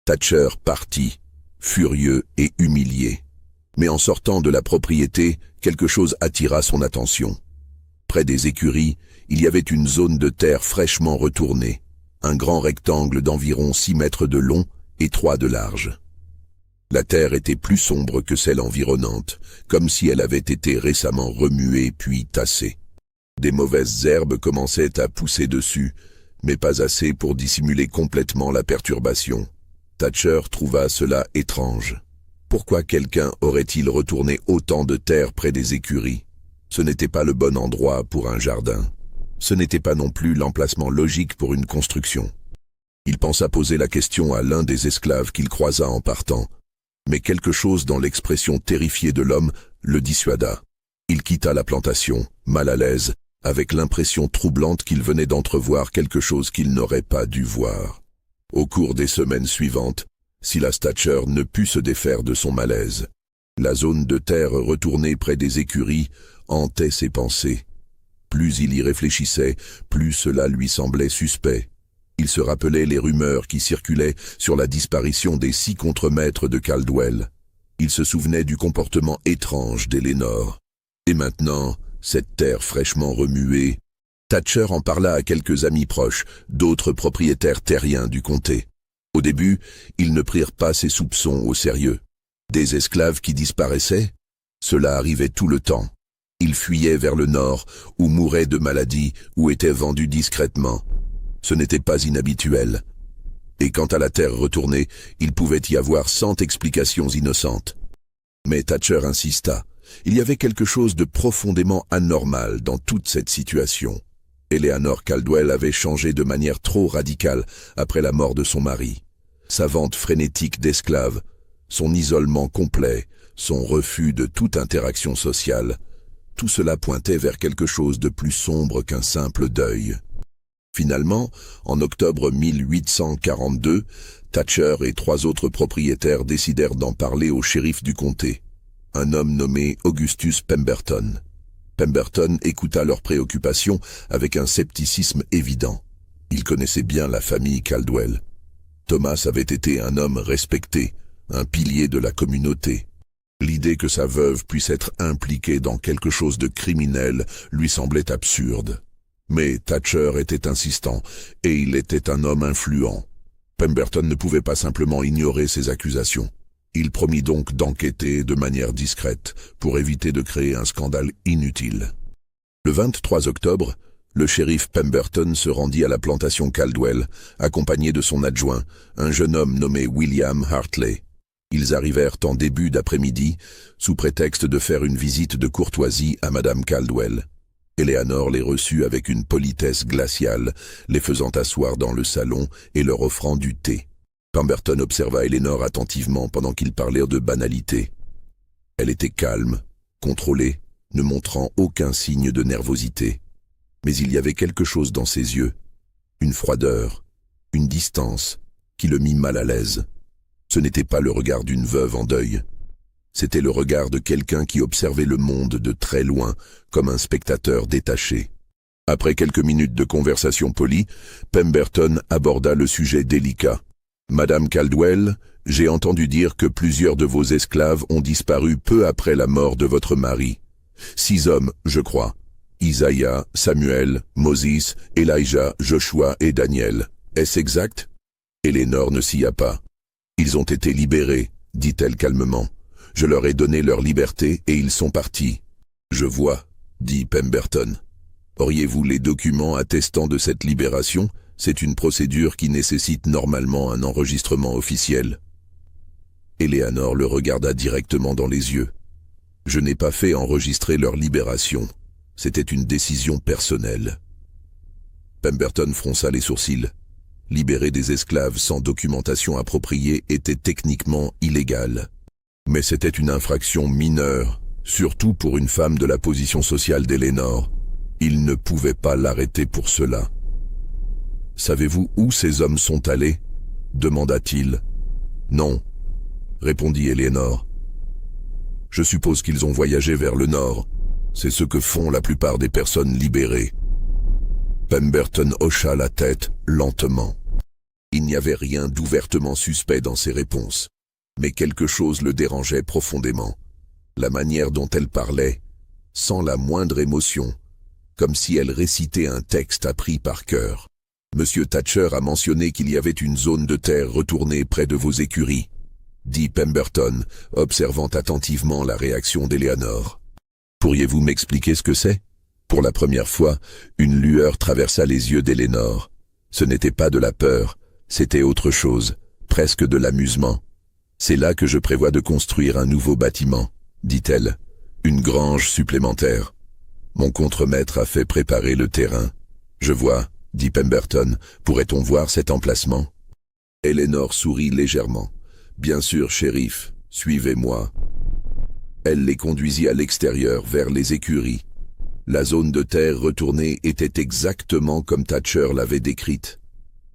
Thatcher partit, furieux et humilié. Mais en sortant de la propriété, quelque chose attira son attention. Près des écuries, il y avait une zone de terre fraîchement retournée, un grand rectangle d'environ 6 mètres de long et 3 de large. La terre était plus sombre que celle environnante, comme si elle avait été récemment remuée puis tassée. Des mauvaises herbes commençaient à pousser dessus, mais pas assez pour dissimuler complètement la perturbation. Thatcher trouva cela étrange. Pourquoi quelqu'un aurait-il retourné autant de terre près des écuries? Ce n'était pas le bon endroit pour un jardin. Ce n'était pas non plus l'emplacement logique pour une construction. Il pensa poser la question à l'un des esclaves qu'il croisa en partant, mais quelque chose dans l'expression terrifiée de l'homme le dissuada. Il quitta la plantation, mal à l'aise, avec l'impression troublante qu'il venait d'entrevoir quelque chose qu'il n'aurait pas dû voir. Au cours des semaines suivantes, Silas Thatcher ne put se défaire de son malaise. La zone de terre retournée près des écuries hantait ses pensées. Plus il y réfléchissait, plus cela lui semblait suspect. Il se rappelait les rumeurs qui circulaient sur la disparition des 6 contremaîtres de Caldwell. Il se souvenait du comportement étrange d'Eleanor. Et maintenant, cette terre fraîchement remuée, Thatcher en parla à quelques amis proches, d'autres propriétaires terriens du comté. Au début, ils ne prirent pas ses soupçons au sérieux. Des esclaves qui disparaissaient? Cela arrivait tout le temps. Ils fuyaient vers le nord, ou mouraient de maladie, ou étaient vendus discrètement. Ce n'était pas inhabituel. Et quant à la terre retournée, il pouvait y avoir 100 explications innocentes. Mais Thatcher insista. Il y avait quelque chose de profondément anormal dans toute cette situation. Eleanor Caldwell avait changé de manière trop radicale après la mort de son mari. Sa vente frénétique d'esclaves, son isolement complet, son refus de toute interaction sociale, tout cela pointait vers quelque chose de plus sombre qu'un simple deuil. Finalement, en octobre 1842, Thatcher et 3 autres propriétaires décidèrent d'en parler au shérif du comté, un homme nommé Augustus Pemberton. Pemberton écouta leurs préoccupations avec un scepticisme évident. Il connaissait bien la famille Caldwell. Thomas avait été un homme respecté, un pilier de la communauté. L'idée que sa veuve puisse être impliquée dans quelque chose de criminel lui semblait absurde. Mais Thatcher était insistant, et il était un homme influent. Pemberton ne pouvait pas simplement ignorer ces accusations. Il promit donc d'enquêter de manière discrète, pour éviter de créer un scandale inutile. Le 23 octobre, le shérif Pemberton se rendit à la plantation Caldwell, accompagné de son adjoint, un jeune homme nommé William Hartley. Ils arrivèrent en début d'après-midi, sous prétexte de faire une visite de courtoisie à Madame Caldwell. Eleanor les reçut avec une politesse glaciale, les faisant asseoir dans le salon et leur offrant du thé. Pemberton observa Eleanor attentivement pendant qu'ils parlèrent de banalités. Elle était calme, contrôlée, ne montrant aucun signe de nervosité. Mais il y avait quelque chose dans ses yeux, une froideur, une distance, qui le mit mal à l'aise. Ce n'était pas le regard d'une veuve en deuil. C'était le regard de quelqu'un qui observait le monde de très loin, comme un spectateur détaché. Après quelques minutes de conversation polie, Pemberton aborda le sujet délicat. « Madame Caldwell, j'ai entendu dire que plusieurs de vos esclaves ont disparu peu après la mort de votre mari. 6 hommes, je crois. Isaiah, Samuel, Moses, Elijah, Joshua et Daniel. Est-ce exact ?» Eleanor ne s'y a pas. « Ils ont été libérés, dit-elle calmement. Je leur ai donné leur liberté et ils sont partis. »« Je vois, dit Pemberton. Auriez-vous les documents attestant de cette libération ? C'est une procédure qui nécessite normalement un enregistrement officiel. » Eleanor le regarda directement dans les yeux. « Je n'ai pas fait enregistrer leur libération. C'était une décision personnelle. » Pemberton fronça les sourcils. Libérer des esclaves sans documentation appropriée était techniquement illégal. Mais c'était une infraction mineure, surtout pour une femme de la position sociale d'Elénore. Il ne pouvait pas l'arrêter pour cela. « Savez-vous où ces hommes sont allés » demanda-t-il. « Non, » répondit Elénore. « Je suppose qu'ils ont voyagé vers le nord. C'est ce que font la plupart des personnes libérées. » Pemberton hocha la tête lentement. Il n'y avait rien d'ouvertement suspect dans ses réponses, mais quelque chose le dérangeait profondément. La manière dont elle parlait, sans la moindre émotion, comme si elle récitait un texte appris par cœur. « Monsieur Thatcher a mentionné qu'il y avait une zone de terre retournée près de vos écuries, » dit Pemberton, observant attentivement la réaction d'Eleanor. « Pourriez-vous m'expliquer ce que c'est ?» Pour la première fois, une lueur traversa les yeux d'Eleanor. Ce n'était pas de la peur, c'était autre chose, presque de l'amusement. « C'est là que je prévois de construire un nouveau bâtiment, » dit-elle, « une grange supplémentaire. Mon contremaître a fait préparer le terrain. »« Je vois, » dit Pemberton, « pourrait-on voir cet emplacement ?» Elénore sourit légèrement. « Bien sûr, shérif, suivez-moi. » Elle les conduisit à l'extérieur, vers les écuries. La zone de terre retournée était exactement comme Thatcher l'avait décrite.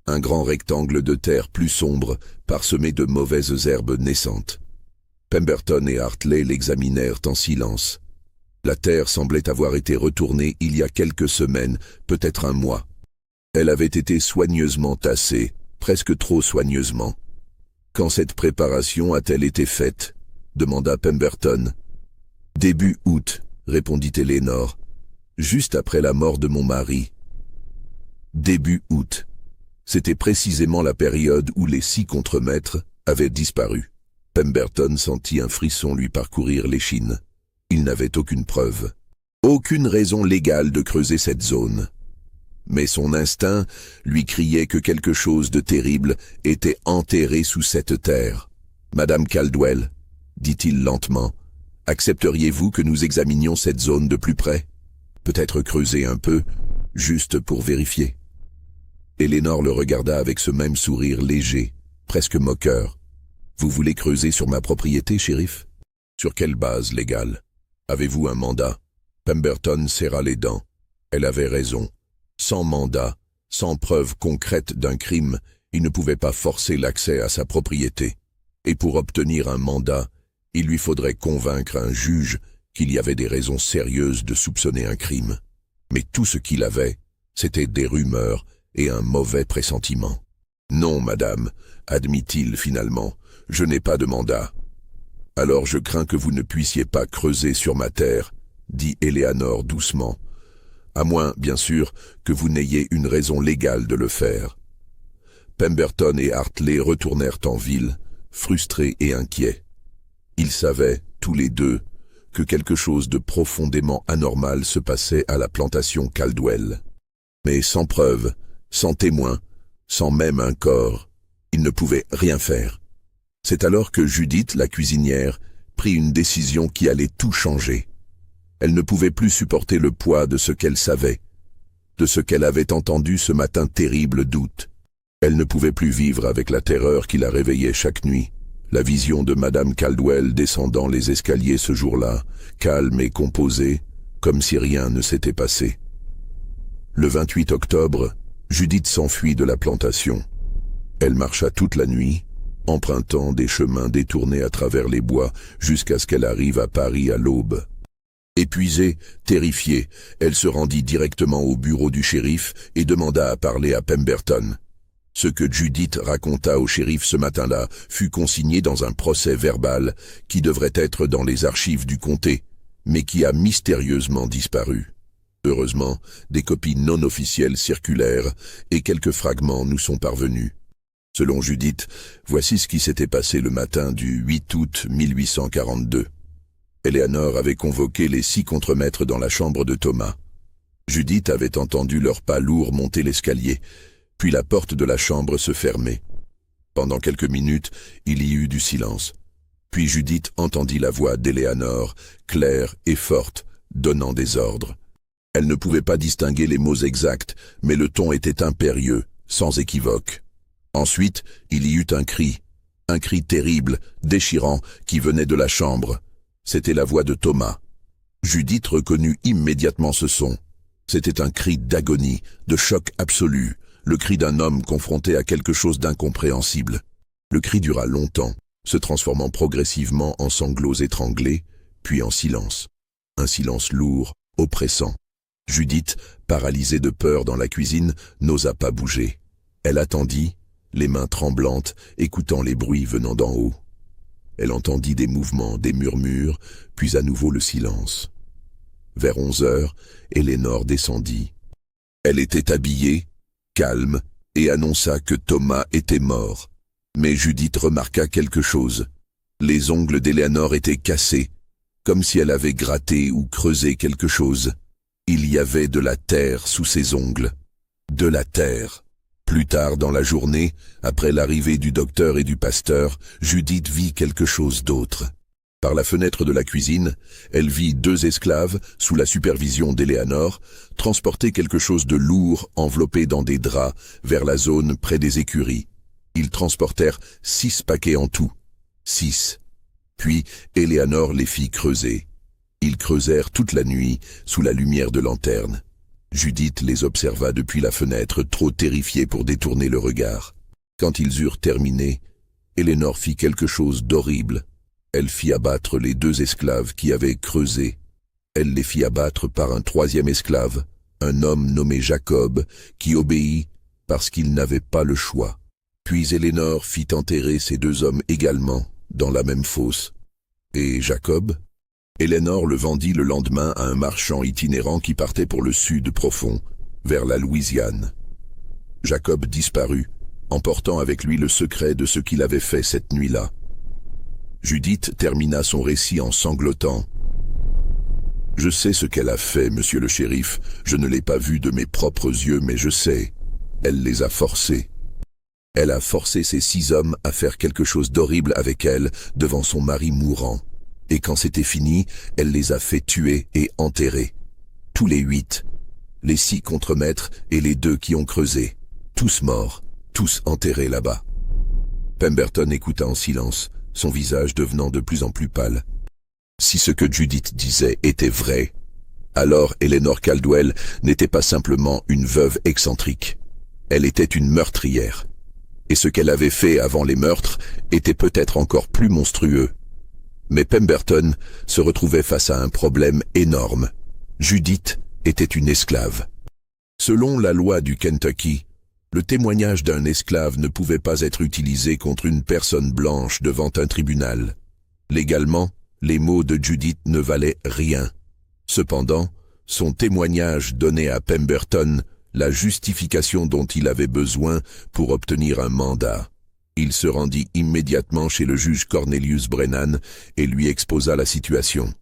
Un grand rectangle de terre plus sombre, parsemé de mauvaises herbes naissantes. Pemberton et Hartley l'examinèrent en silence. La terre semblait avoir été retournée il y a quelques semaines, peut-être un mois. Elle avait été soigneusement tassée, presque trop soigneusement. « Quand cette préparation a-t-elle été faite ?» demanda Pemberton. « Début août, » répondit Elénore. « Juste après la mort de mon mari. » Début août. C'était précisément la période où les 6 contremaîtres avaient disparu. Pemberton sentit un frisson lui parcourir l'échine. Il n'avait aucune preuve, aucune raison légale de creuser cette zone. Mais son instinct lui criait que quelque chose de terrible était enterré sous cette terre. « Madame Caldwell, » dit-il lentement, « accepteriez-vous que nous examinions cette zone de plus près? Peut-être creuser un peu, juste pour vérifier. » Elénore le regarda avec ce même sourire léger, presque moqueur. « Vous voulez creuser sur ma propriété, shérif? Sur quelle base légale? Avez-vous un mandat ?» Pemberton serra les dents. Elle avait raison. Sans mandat, sans preuve concrète d'un crime, il ne pouvait pas forcer l'accès à sa propriété. Et pour obtenir un mandat, il lui faudrait convaincre un juge qu'il y avait des raisons sérieuses de soupçonner un crime. Mais tout ce qu'il avait, c'était des rumeurs et un mauvais pressentiment. « Non, madame, » admit-il finalement, « je n'ai pas de mandat. »« Alors je crains que vous ne puissiez pas creuser sur ma terre, » dit Eléanor doucement, « à moins, bien sûr, que vous n'ayez une raison légale de le faire. » Pemberton et Hartley retournèrent en ville, frustrés et inquiets. Ils savaient, tous les deux, que quelque chose de profondément anormal se passait à la plantation Caldwell. Mais sans preuve, sans témoin, sans même un corps, ils ne pouvaient rien faire. C'est alors que Judith, la cuisinière, prit une décision qui allait tout changer. Elle ne pouvait plus supporter le poids de ce qu'elle savait, de ce qu'elle avait entendu ce matin terrible d'août. Elle ne pouvait plus vivre avec la terreur qui la réveillait chaque nuit. La vision de Madame Caldwell descendant les escaliers ce jour-là, calme et composée, comme si rien ne s'était passé. Le 28 octobre, Judith s'enfuit de la plantation. Elle marcha toute la nuit, empruntant des chemins détournés à travers les bois jusqu'à ce qu'elle arrive à Paris à l'aube. Épuisée, terrifiée, elle se rendit directement au bureau du shérif et demanda à parler à Pemberton. Ce que Judith raconta au shérif ce matin-là fut consigné dans un procès verbal qui devrait être dans les archives du comté, mais qui a mystérieusement disparu. Heureusement, des copies non officielles circulèrent et quelques fragments nous sont parvenus. Selon Judith, voici ce qui s'était passé le matin du 8 août 1842. Eléanor avait convoqué les 6 contremaîtres dans la chambre de Thomas. Judith avait entendu leurs pas lourds monter l'escalier, puis la porte de la chambre se fermer. Pendant quelques minutes, il y eut du silence. Puis Judith entendit la voix d'Eléanor, claire et forte, donnant des ordres. Elle ne pouvait pas distinguer les mots exacts, mais le ton était impérieux, sans équivoque. Ensuite, il y eut un cri. Un cri terrible, déchirant, qui venait de la chambre. C'était la voix de Thomas. Judith reconnut immédiatement ce son. C'était un cri d'agonie, de choc absolu, le cri d'un homme confronté à quelque chose d'incompréhensible. Le cri dura longtemps, se transformant progressivement en sanglots étranglés, puis en silence. Un silence lourd, oppressant. Judith, paralysée de peur dans la cuisine, n'osa pas bouger. Elle attendit, les mains tremblantes, écoutant les bruits venant d'en haut. Elle entendit des mouvements, des murmures, puis à nouveau le silence. Vers 11 heures, Eleanor descendit. Elle était habillée, calme, et annonça que Thomas était mort. Mais Judith remarqua quelque chose. Les ongles d'Eleanor étaient cassés, comme si elle avait gratté ou creusé quelque chose. Il y avait de la terre sous ses ongles. De la terre. Plus tard dans la journée, après l'arrivée du docteur et du pasteur, Judith vit quelque chose d'autre. Par la fenêtre de la cuisine, elle vit 2 esclaves, sous la supervision d'Eleanor, transporter quelque chose de lourd enveloppé dans des draps vers la zone près des écuries. Ils transportèrent 6 paquets en tout. 6. Puis Eleanor les fit creuser. Ils creusèrent toute la nuit, sous la lumière de lanterne. Judith les observa depuis la fenêtre, trop terrifiée pour détourner le regard. Quand ils eurent terminé, Eleanor fit quelque chose d'horrible. Elle fit abattre les 2 esclaves qui avaient creusé. Elle les fit abattre par un 3e esclave, un homme nommé Jacob, qui obéit parce qu'il n'avait pas le choix. Puis Eleanor fit enterrer ces 2 hommes également, dans la même fosse. Et Jacob? Eleanor le vendit le lendemain à un marchand itinérant qui partait pour le sud profond, vers la Louisiane. Jacob disparut, emportant avec lui le secret de ce qu'il avait fait cette nuit-là. Judith termina son récit en sanglotant. « Je sais ce qu'elle a fait, monsieur le shérif. Je ne l'ai pas vu de mes propres yeux, mais je sais. Elle les a forcés. Elle a forcé ces 6 hommes à faire quelque chose d'horrible avec elle devant son mari mourant. Et quand c'était fini, elle les a fait tuer et enterrer. Tous les 8. Les 6 contremaîtres et les 2 qui ont creusé. Tous morts, tous enterrés là-bas. » Pemberton écouta en silence, son visage devenant de plus en plus pâle. Si ce que Judith disait était vrai, alors Eleanor Caldwell n'était pas simplement une veuve excentrique. Elle était une meurtrière. Et ce qu'elle avait fait avant les meurtres était peut-être encore plus monstrueux. Mais Pemberton se retrouvait face à un problème énorme. Judith était une esclave. Selon la loi du Kentucky, le témoignage d'un esclave ne pouvait pas être utilisé contre une personne blanche devant un tribunal. Légalement, les mots de Judith ne valaient rien. Cependant, son témoignage donnait à Pemberton la justification dont il avait besoin pour obtenir un mandat. Il se rendit immédiatement chez le juge Cornelius Brennan et lui exposa la situation.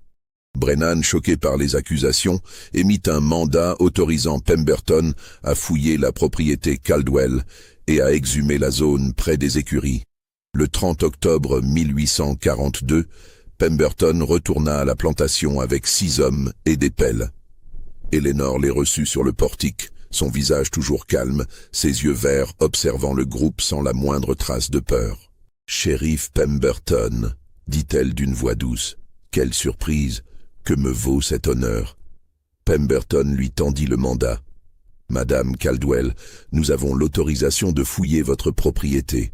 Brennan, choqué par les accusations, émit un mandat autorisant Pemberton à fouiller la propriété Caldwell et à exhumer la zone près des écuries. Le 30 octobre 1842, Pemberton retourna à la plantation avec 6 hommes et des pelles. Eleanor les reçut sur le portique, son visage toujours calme, ses yeux verts observant le groupe sans la moindre trace de peur. « Shérif Pemberton, dit-elle d'une voix douce, quelle surprise! Que me vaut cet honneur ?» Pemberton lui tendit le mandat. « Madame Caldwell, nous avons l'autorisation de fouiller votre propriété.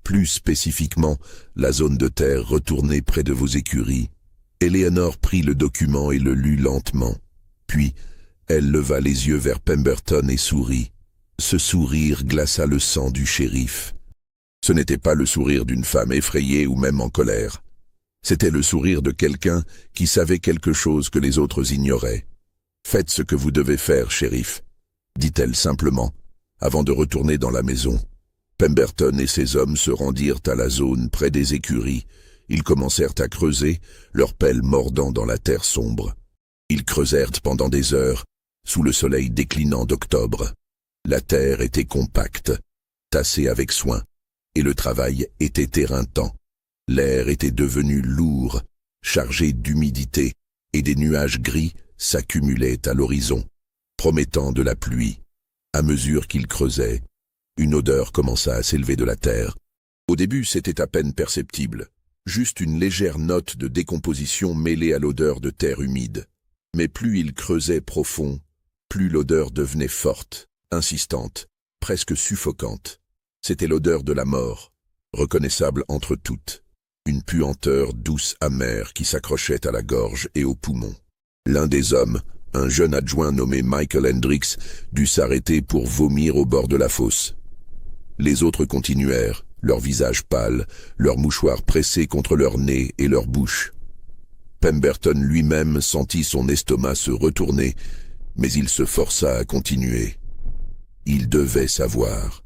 Plus spécifiquement, la zone de terre retournée près de vos écuries. » Eleanor prit le document et le lut lentement. Puis, elle leva les yeux vers Pemberton et sourit. Ce sourire glaça le sang du shérif. Ce n'était pas le sourire d'une femme effrayée ou même en colère. C'était le sourire de quelqu'un qui savait quelque chose que les autres ignoraient. « Faites ce que vous devez faire, shérif, » dit-elle simplement, avant de retourner dans la maison. Pemberton et ses hommes se rendirent à la zone près des écuries. Ils commencèrent à creuser, leurs pelles mordant dans la terre sombre. Ils creusèrent pendant des heures, sous le soleil déclinant d'octobre. La terre était compacte, tassée avec soin, et le travail était éreintant. L'air était devenu lourd, chargé d'humidité, et des nuages gris s'accumulaient à l'horizon, promettant de la pluie. À mesure qu'ils creusaient, une odeur commença à s'élever de la terre, Au début, c'était à peine perceptible, juste une légère note de décomposition mêlée à l'odeur de terre humide. Mais plus il creusait profond, plus l'odeur devenait forte, insistante, presque suffocante. C'était l'odeur de la mort, reconnaissable entre toutes. Une puanteur douce amère qui s'accrochait à la gorge et aux poumons. L'un des hommes, un jeune adjoint nommé Michael Hendricks, dut s'arrêter pour vomir au bord de la fosse. Les autres continuèrent, leurs visages pâles, leurs mouchoirs pressés contre leur nez et leur bouche. Pemberton lui-même sentit son estomac se retourner, mais il se força à continuer. Il devait savoir.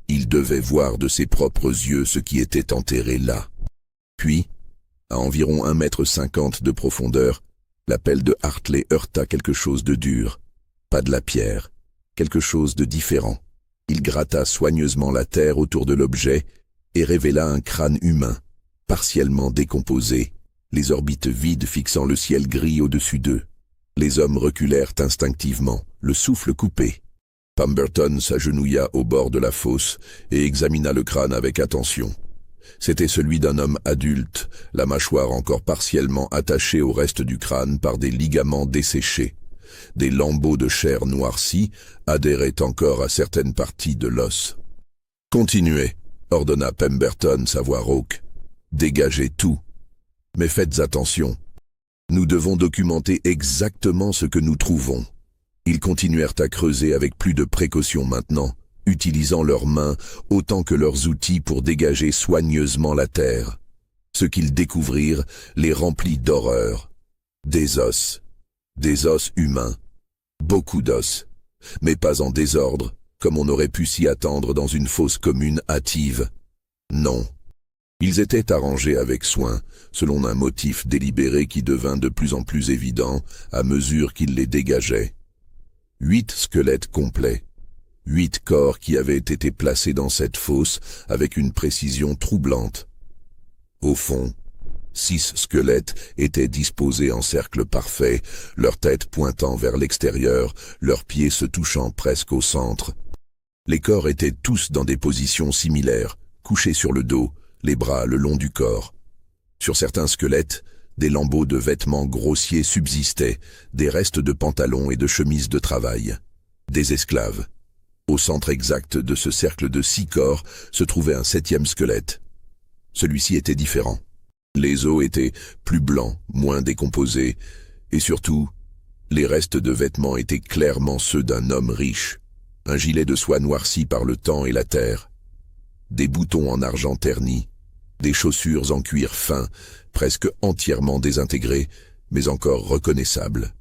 Il devait voir de ses propres yeux ce qui était enterré là. Puis, à environ 1,50 m de profondeur, la pelle de Hartley heurta quelque chose de dur. Pas de la pierre, quelque chose de différent. Il gratta soigneusement la terre autour de l'objet et révéla un crâne humain, partiellement décomposé, les orbites vides fixant le ciel gris au-dessus d'eux. Les hommes reculèrent instinctivement, le souffle coupé. Pemberton s'agenouilla au bord de la fosse et examina le crâne avec attention. C'était celui d'un homme adulte, la mâchoire encore partiellement attachée au reste du crâne par des ligaments desséchés. Des lambeaux de chair noircie adhéraient encore à certaines parties de l'os. « Continuez », ordonna Pemberton, sa voix rauque. « Dégagez tout. Mais faites attention. Nous devons documenter exactement ce que nous trouvons. » Ils continuèrent à creuser avec plus de précaution maintenant, utilisant leurs mains autant que leurs outils pour dégager soigneusement la terre. Ce qu'ils découvrirent les remplit d'horreur. Des os humains, beaucoup d'os, mais pas en désordre, comme on aurait pu s'y attendre dans une fosse commune hâtive. Non. Ils étaient arrangés avec soin, selon un motif délibéré qui devint de plus en plus évident à mesure qu'ils les dégageaient. 8 squelettes complets, 8 corps qui avaient été placés dans cette fosse avec une précision troublante. Au fond, 6 squelettes étaient disposés en cercle parfait, leurs têtes pointant vers l'extérieur, leurs pieds se touchant presque au centre. Les corps étaient tous dans des positions similaires, couchés sur le dos, les bras le long du corps. Sur certains squelettes, des lambeaux de vêtements grossiers subsistaient, des restes de pantalons et de chemises de travail. Des esclaves. Au centre exact de ce cercle de 6 corps se trouvait un 7e squelette. Celui-ci était différent. Les os étaient plus blancs, moins décomposés, et surtout, les restes de vêtements étaient clairement ceux d'un homme riche. Un gilet de soie noirci par le temps et la terre, des boutons en argent terni, des chaussures en cuir fin, presque entièrement désintégrées, mais encore reconnaissables.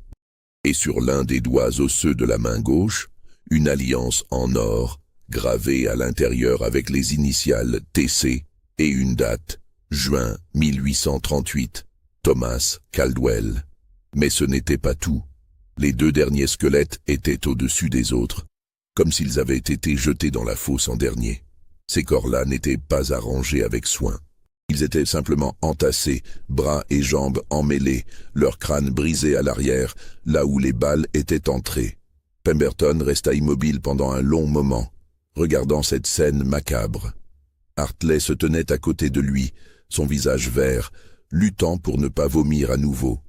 Et sur l'un des doigts osseux de la main gauche, une alliance en or, gravée à l'intérieur avec les initiales TC et une date, juin 1838, Thomas Caldwell. Mais ce n'était pas tout. Les 2 derniers squelettes étaient au-dessus des autres, comme s'ils avaient été jetés dans la fosse en dernier. Ces corps-là n'étaient pas arrangés avec soin. Ils étaient simplement entassés, bras et jambes emmêlés, leurs crânes brisés à l'arrière, là où les balles étaient entrées. Pemberton resta immobile pendant un long moment, regardant cette scène macabre. Hartley se tenait à côté de lui, son visage vert, luttant pour ne pas vomir à nouveau.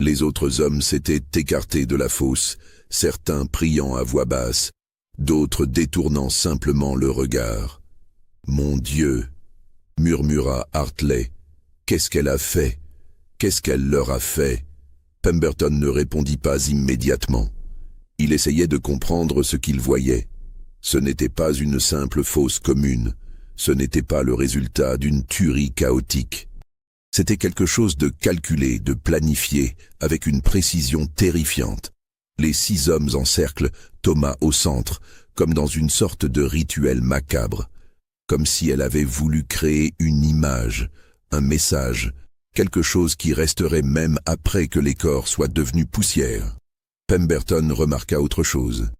Les autres hommes s'étaient écartés de la fosse, certains priant à voix basse, d'autres détournant simplement le regard. « Mon Dieu !» murmura Hartley. « Qu'est-ce qu'elle a fait? Qu'est-ce qu'elle leur a fait ?» Pemberton ne répondit pas immédiatement. Il essayait de comprendre ce qu'il voyait. Ce n'était pas une simple fosse commune. Ce n'était pas le résultat d'une tuerie chaotique. C'était quelque chose de calculé, de planifié, avec une précision terrifiante. Les 6 hommes en cercle, Thomas au centre, comme dans une sorte de rituel macabre. Comme si elle avait voulu créer une image, un message, quelque chose qui resterait même après que les corps soient devenus poussière. Pemberton remarqua autre chose.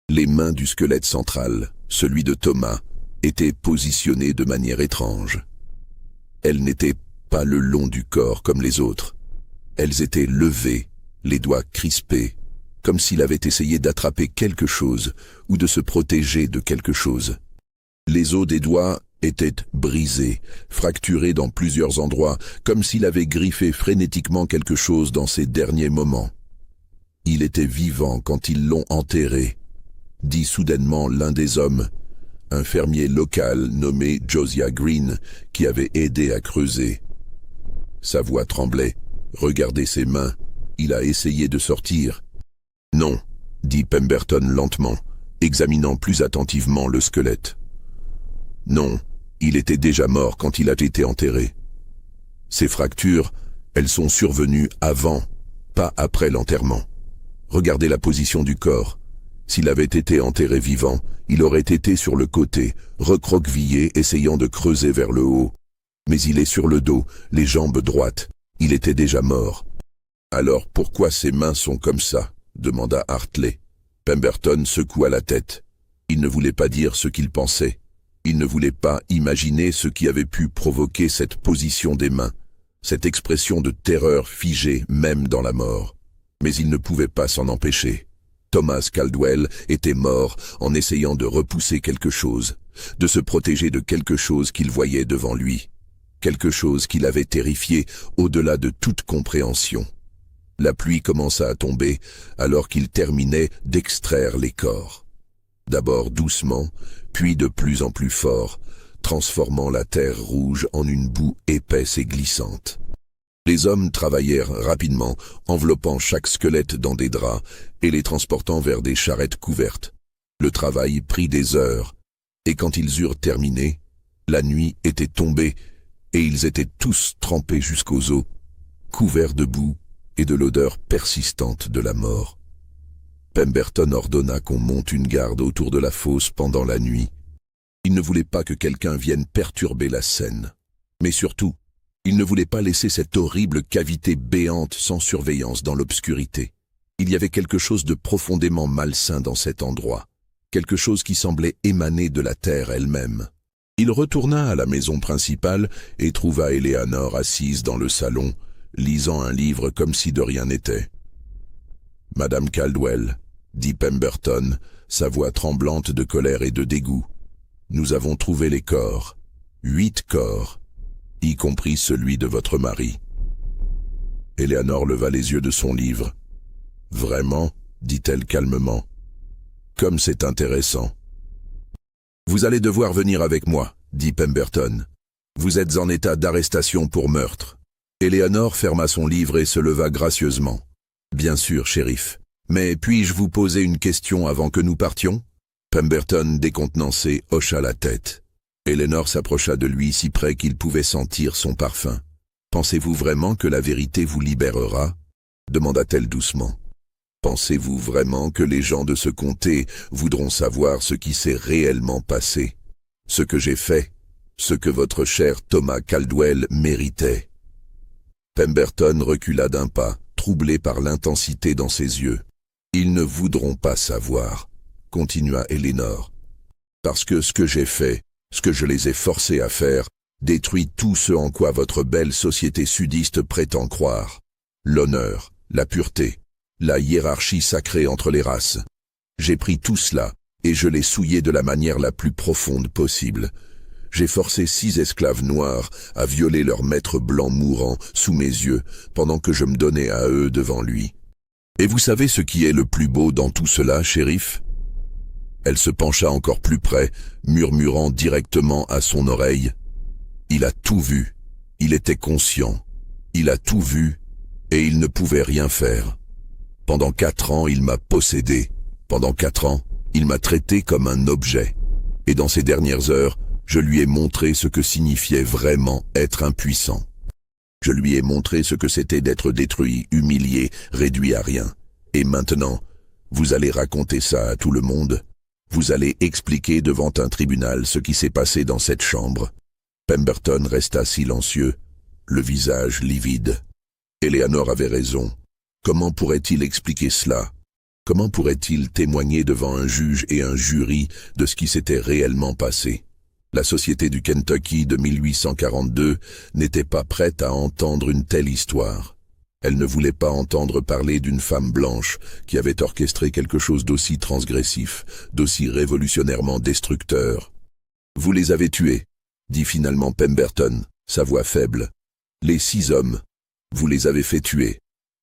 Les mains du squelette central, celui de Thomas, étaient positionnées de manière étrange. Elles n'étaient pas le long du corps comme les autres. Elles étaient levées, les doigts crispés, comme s'il avait essayé d'attraper quelque chose ou de se protéger de quelque chose. Les os des doigts était brisé, fracturé dans plusieurs endroits, comme s'il avait griffé frénétiquement quelque chose dans ses derniers moments. Il était vivant quand ils l'ont enterré, dit soudainement l'un des hommes, un fermier local nommé Josiah Green, qui avait aidé à creuser. Sa voix tremblait. Regardez ses mains. Il a essayé de sortir. Non, dit Pemberton lentement, examinant plus attentivement le squelette. Non, il était déjà mort quand il a été enterré. Ces fractures, elles sont survenues avant, pas après l'enterrement. Regardez la position du corps. S'il avait été enterré vivant, il aurait été sur le côté, recroquevillé, essayant de creuser vers le haut. Mais il est sur le dos, les jambes droites. Il était déjà mort. Alors pourquoi ses mains sont comme ça? Demanda Hartley. Pemberton secoua la tête. Il ne voulait pas dire ce qu'il pensait. Il ne voulait pas imaginer ce qui avait pu provoquer cette position des mains, cette expression de terreur figée même dans la mort. Mais il ne pouvait pas s'en empêcher. Thomas Caldwell était mort en essayant de repousser quelque chose, de se protéger de quelque chose qu'il voyait devant lui, quelque chose qui l'avait terrifié au-delà de toute compréhension. La pluie commença à tomber alors qu'il terminait d'extraire les corps. D'abord doucement, puis de plus en plus fort, transformant la terre rouge en une boue épaisse et glissante. Les hommes travaillèrent rapidement, enveloppant chaque squelette dans des draps et les transportant vers des charrettes couvertes. Le travail prit des heures, et quand ils eurent terminé, la nuit était tombée et ils étaient tous trempés jusqu'aux os, couverts de boue et de l'odeur persistante de la mort. Pemberton ordonna qu'on monte une garde autour de la fosse pendant la nuit. Il ne voulait pas que quelqu'un vienne perturber la scène. Mais surtout, il ne voulait pas laisser cette horrible cavité béante sans surveillance dans l'obscurité. Il y avait quelque chose de profondément malsain dans cet endroit, quelque chose qui semblait émaner de la terre elle-même. Il retourna à la maison principale et trouva Eleanor assise dans le salon, lisant un livre comme si de rien n'était. « Madame Caldwell, » dit Pemberton, sa voix tremblante de colère et de dégoût, « nous avons trouvé les corps, 8 corps, y compris celui de votre mari. » Eleanor leva les yeux de son livre. « Vraiment ?» dit-elle calmement. « Comme c'est intéressant. »« Vous allez devoir venir avec moi, » dit Pemberton. « Vous êtes en état d'arrestation pour meurtre. » Eleanor ferma son livre et se leva gracieusement. « Bien sûr, shérif. Mais puis-je vous poser une question avant que nous partions ?» Pemberton, décontenancé, hocha la tête. Eleanor s'approcha de lui si près qu'il pouvait sentir son parfum. « Pensez-vous vraiment que la vérité vous libérera ?» demanda-t-elle doucement. « Pensez-vous vraiment que les gens de ce comté voudront savoir ce qui s'est réellement passé? Ce que j'ai fait, ce que votre cher Thomas Caldwell méritait ?» Pemberton recula d'un pas, troublé par l'intensité dans ses yeux. « Ils ne voudront pas savoir, » continua Eleanor, « parce que ce que j'ai fait, ce que je les ai forcés à faire, détruit tout ce en quoi votre belle société sudiste prétend croire. L'honneur, la pureté, la hiérarchie sacrée entre les races. J'ai pris tout cela et je l'ai souillé de la manière la plus profonde possible. J'ai forcé 6 esclaves noirs à violer leur maître blanc mourant sous mes yeux pendant que je me donnais à eux devant lui. Et vous savez ce qui est le plus beau dans tout cela, shérif ?» Elle se pencha encore plus près, murmurant directement à son oreille. « Il a tout vu, il était conscient, il a tout vu et il ne pouvait rien faire. Pendant 4 ans, il m'a possédé. Pendant 4 ans, il m'a traité comme un objet. Et dans ces dernières heures, je lui ai montré ce que signifiait vraiment être impuissant. Je lui ai montré ce que c'était d'être détruit, humilié, réduit à rien. Et maintenant, vous allez raconter ça à tout le monde. Vous allez expliquer devant un tribunal ce qui s'est passé dans cette chambre. » Pemberton resta silencieux, le visage livide. Eleanor avait raison. Comment pourrait-il expliquer cela? Comment pourrait-il témoigner devant un juge et un jury de ce qui s'était réellement passé? La société du Kentucky de 1842 n'était pas prête à entendre une telle histoire. Elle ne voulait pas entendre parler d'une femme blanche qui avait orchestré quelque chose d'aussi transgressif, d'aussi révolutionnairement destructeur. « Vous les avez tués, dit finalement Pemberton, sa voix faible. Les 6 hommes. Vous les avez fait tuer.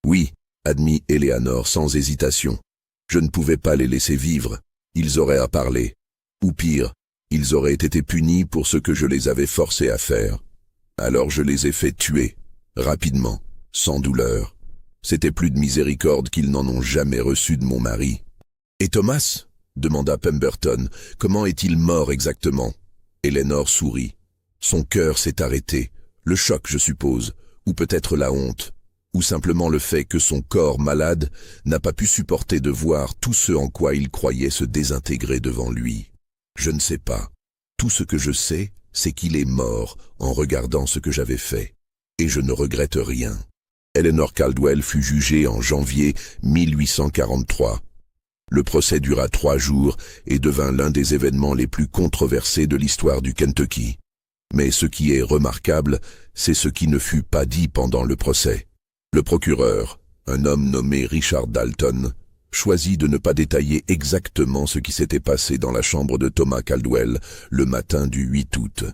Oui, admit Eleanor sans hésitation. Je ne pouvais pas les laisser vivre. Ils auraient à parler. Ou pire, ils auraient été punis pour ce que je les avais forcés à faire. Alors je les ai fait tuer, rapidement, sans douleur. C'était plus de miséricorde qu'ils n'en ont jamais reçu de mon mari. Et Thomas ? Demanda Pemberton. Comment est-il mort exactement ? Eleanor sourit. Son cœur s'est arrêté. Le choc, je suppose, ou peut-être la honte, ou simplement le fait que son corps malade n'a pas pu supporter de voir tout ce en quoi il croyait se désintégrer devant lui. Je ne sais pas. Tout ce que je sais, c'est qu'il est mort en regardant ce que j'avais fait. Et je ne regrette rien. Eleanor Caldwell fut jugée en janvier 1843. Le procès dura 3 jours et devint l'un des événements les plus controversés de l'histoire du Kentucky. Mais ce qui est remarquable, c'est ce qui ne fut pas dit pendant le procès. Le procureur, un homme nommé Richard Dalton, choisit de ne pas détailler exactement ce qui s'était passé dans la chambre de Thomas Caldwell le matin du 8 août.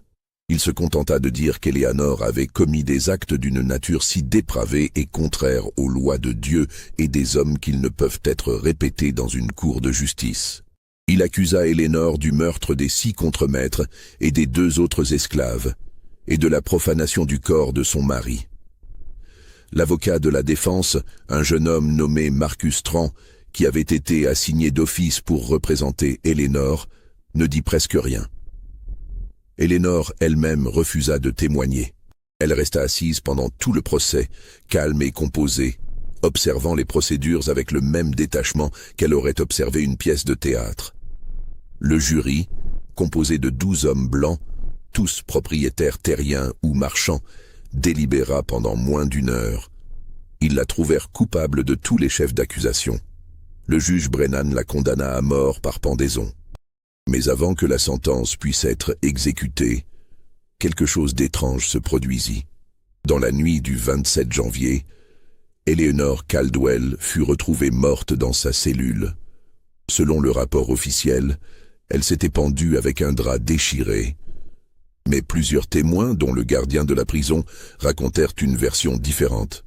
Il se contenta de dire qu'Eleanor avait commis des actes d'une nature si dépravée et contraire aux lois de Dieu et des hommes qu'ils ne peuvent être répétés dans une cour de justice. Il accusa Eleanor du meurtre des 6 contremaîtres et des 2 autres esclaves, et de la profanation du corps de son mari. L'avocat de la défense, un jeune homme nommé Marcus Tran, qui avait été assigné d'office pour représenter Eleanor, ne dit presque rien. Eleanor elle-même refusa de témoigner. Elle resta assise pendant tout le procès, calme et composée, observant les procédures avec le même détachement qu'elle aurait observé une pièce de théâtre. Le jury, composé de 12 hommes blancs, tous propriétaires terriens ou marchands, délibéra pendant moins d'1 heure. Ils la trouvèrent coupable de tous les chefs d'accusation. Le juge Brennan la condamna à mort par pendaison. Mais avant que la sentence puisse être exécutée, quelque chose d'étrange se produisit. Dans la nuit du 27 janvier, Eleanor Caldwell fut retrouvée morte dans sa cellule. Selon le rapport officiel, elle s'était pendue avec un drap déchiré. Mais plusieurs témoins, dont le gardien de la prison, racontèrent une version différente.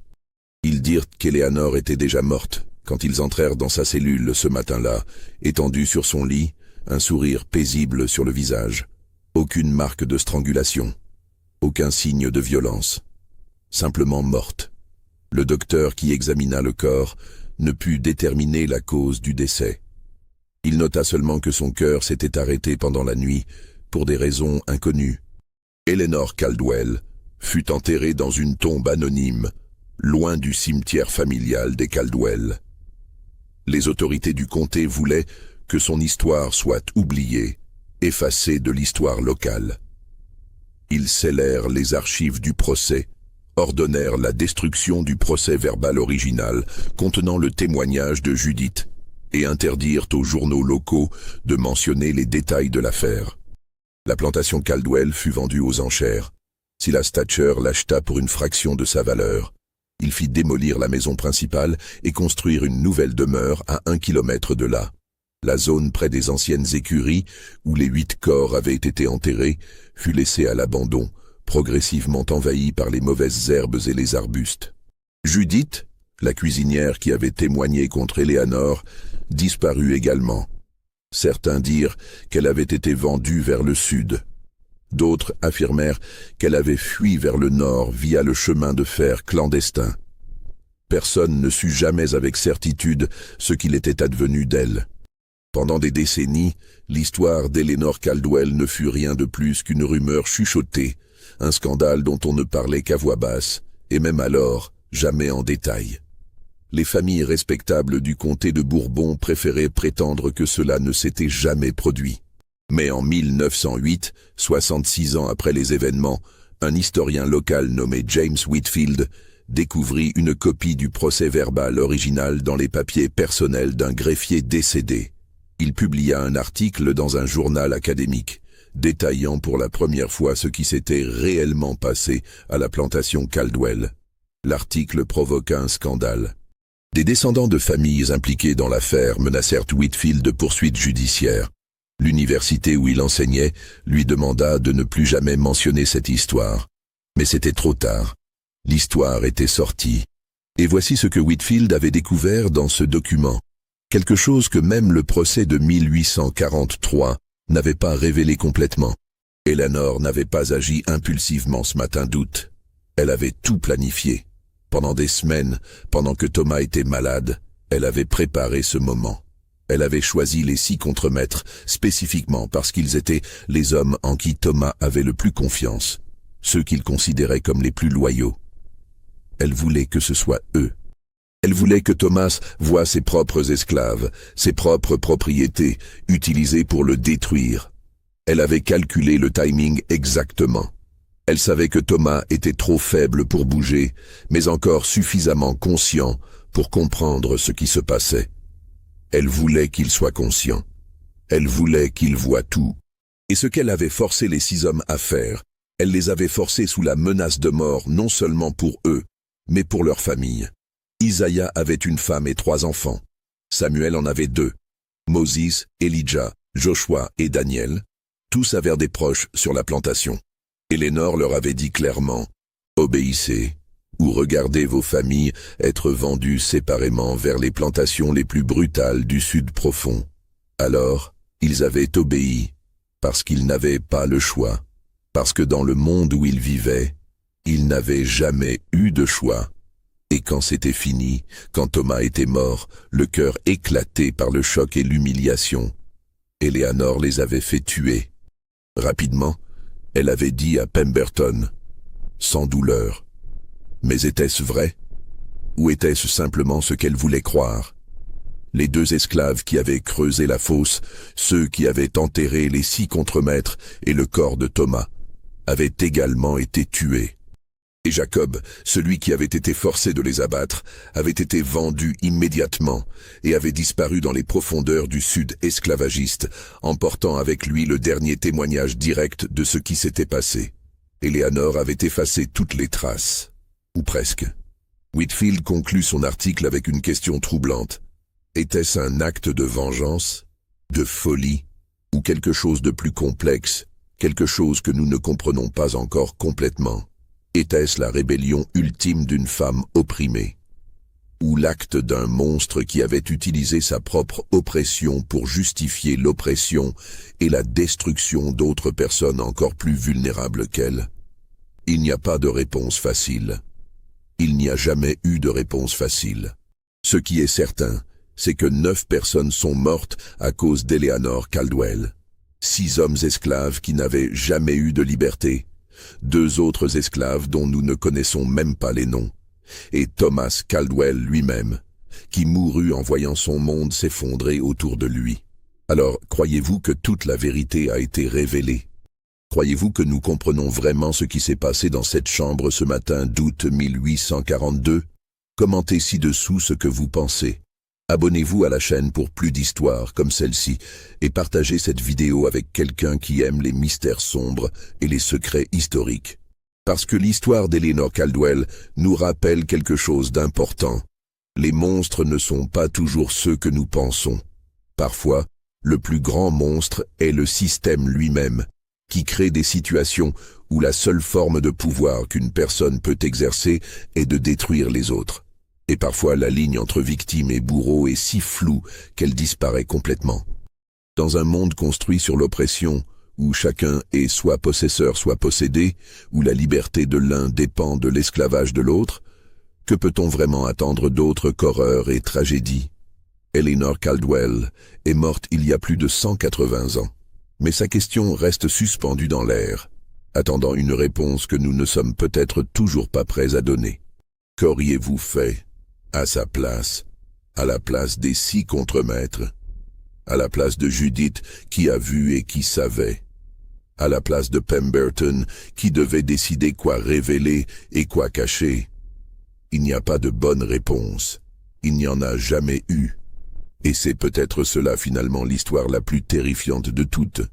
Ils dirent qu'Eleanor était déjà morte quand ils entrèrent dans sa cellule ce matin-là, étendue sur son lit, un sourire paisible sur le visage. Aucune marque de strangulation, aucun signe de violence. Simplement morte. Le docteur qui examina le corps ne put déterminer la cause du décès. Il nota seulement que son cœur s'était arrêté pendant la nuit pour des raisons inconnues. Eleanor Caldwell fut enterrée dans une tombe anonyme, loin du cimetière familial des Caldwell. Les autorités du comté voulaient que son histoire soit oubliée, effacée de l'histoire locale. Ils scellèrent les archives du procès, ordonnèrent la destruction du procès-verbal original contenant le témoignage de Judith et interdirent aux journaux locaux de mentionner les détails de l'affaire. La plantation Caldwell fut vendue aux enchères. Silas Thatcher l'acheta pour une fraction de sa valeur. Il fit démolir la maison principale et construire une nouvelle demeure à 1 kilomètre de là. La zone près des anciennes écuries, où les 8 corps avaient été enterrés, fut laissée à l'abandon, progressivement envahie par les mauvaises herbes et les arbustes. Judith, la cuisinière qui avait témoigné contre Eleanor, disparut également. Certains dirent qu'elle avait été vendue vers le sud. D'autres affirmèrent qu'elle avait fui vers le nord via le chemin de fer clandestin. Personne ne sut jamais avec certitude ce qu'il était advenu d'elle. Pendant des décennies, l'histoire d'Eleanor Caldwell ne fut rien de plus qu'une rumeur chuchotée, un scandale dont on ne parlait qu'à voix basse, et même alors, jamais en détail. Les familles respectables du comté de Bourbon préféraient prétendre que cela ne s'était jamais produit. Mais en 1908, 66 ans après les événements, un historien local nommé James Whitfield découvrit une copie du procès-verbal original dans les papiers personnels d'un greffier décédé. Il publia un article dans un journal académique, détaillant pour la première fois ce qui s'était réellement passé à la plantation Caldwell. L'article provoqua un scandale. Des descendants de familles impliquées dans l'affaire menacèrent Whitfield de poursuites judiciaires. L'université où il enseignait lui demanda de ne plus jamais mentionner cette histoire. Mais c'était trop tard. L'histoire était sortie. Et voici ce que Whitfield avait découvert dans ce document. Quelque chose que même le procès de 1843 n'avait pas révélé complètement. Eleanor n'avait pas agi impulsivement ce matin d'août. Elle avait tout planifié. Pendant des semaines, pendant que Thomas était malade, elle avait préparé ce moment. Elle avait choisi les 6 contremaîtres spécifiquement parce qu'ils étaient les hommes en qui Thomas avait le plus confiance, ceux qu'il considérait comme les plus loyaux. Elle voulait que ce soit eux. Elle voulait que Thomas voie ses propres esclaves, ses propres propriétés, utilisées pour le détruire. Elle avait calculé le timing exactement. Elle savait que Thomas était trop faible pour bouger, mais encore suffisamment conscient pour comprendre ce qui se passait. Elle voulait qu'il soit conscient. Elle voulait qu'il voie tout. Et ce qu'elle avait forcé les 6 hommes à faire, elle les avait forcés sous la menace de mort non seulement pour eux, mais pour leur famille. Isaiah avait une femme et 3 enfants. Samuel en avait 2. Moses, Elijah, Joshua et Daniel, tous avaient des proches sur la plantation. Eleanor leur avait dit clairement, « Obéissez, ou regardez vos familles être vendues séparément vers les plantations les plus brutales du sud profond. » Alors, ils avaient obéi, parce qu'ils n'avaient pas le choix, parce que dans le monde où ils vivaient, ils n'avaient jamais eu de choix. Et quand c'était fini, quand Thomas était mort, le cœur éclaté par le choc et l'humiliation, Eleanor les avait fait tuer. Rapidement, elle avait dit à Pemberton, sans douleur. Mais était-ce vrai? Ou était-ce simplement ce qu'elle voulait croire? Les 2 esclaves qui avaient creusé la fosse, ceux qui avaient enterré les 6 contremaîtres et le corps de Thomas, avaient également été tués. Et Jacob, celui qui avait été forcé de les abattre, avait été vendu immédiatement et avait disparu dans les profondeurs du sud esclavagiste, emportant avec lui le dernier témoignage direct de ce qui s'était passé. Eleanor avait effacé toutes les traces, ou presque. Whitfield conclut son article avec une question troublante. Était-ce un acte de vengeance, de folie, ou quelque chose de plus complexe, quelque chose que nous ne comprenons pas encore complètement? Était-ce la rébellion ultime d'une femme opprimée? Ou l'acte d'un monstre qui avait utilisé sa propre oppression pour justifier l'oppression et la destruction d'autres personnes encore plus vulnérables qu'elle? Il n'y a pas de réponse facile. Il n'y a jamais eu de réponse facile. Ce qui est certain, c'est que 9 personnes sont mortes à cause d'Eleanor Caldwell. 6 hommes esclaves qui n'avaient jamais eu de liberté. 2 autres esclaves dont nous ne connaissons même pas les noms, et Thomas Caldwell lui-même, qui mourut en voyant son monde s'effondrer autour de lui. Alors, croyez-vous que toute la vérité a été révélée? Croyez-vous que nous comprenons vraiment ce qui s'est passé dans cette chambre ce matin d'août 1842? Commentez ci-dessous ce que vous pensez. Abonnez-vous à la chaîne pour plus d'histoires comme celle-ci et partagez cette vidéo avec quelqu'un qui aime les mystères sombres et les secrets historiques. Parce que l'histoire d'Eleanor Caldwell nous rappelle quelque chose d'important. Les monstres ne sont pas toujours ceux que nous pensons. Parfois, le plus grand monstre est le système lui-même, qui crée des situations où la seule forme de pouvoir qu'une personne peut exercer est de détruire les autres. Et parfois la ligne entre victime et bourreau est si floue qu'elle disparaît complètement. Dans un monde construit sur l'oppression, où chacun est soit possesseur soit possédé, où la liberté de l'un dépend de l'esclavage de l'autre, que peut-on vraiment attendre d'autre qu'horreur et tragédie? Eleanor Caldwell est morte il y a plus de 180 ans, mais sa question reste suspendue dans l'air, attendant une réponse que nous ne sommes peut-être toujours pas prêts à donner. Qu'auriez-vous fait à sa place, à la place des 6 contremaîtres, à la place de Judith qui a vu et qui savait, à la place de Pemberton qui devait décider quoi révéler et quoi cacher? Il n'y a pas de bonne réponse, il n'y en a jamais eu, et c'est peut-être cela finalement l'histoire la plus terrifiante de toutes.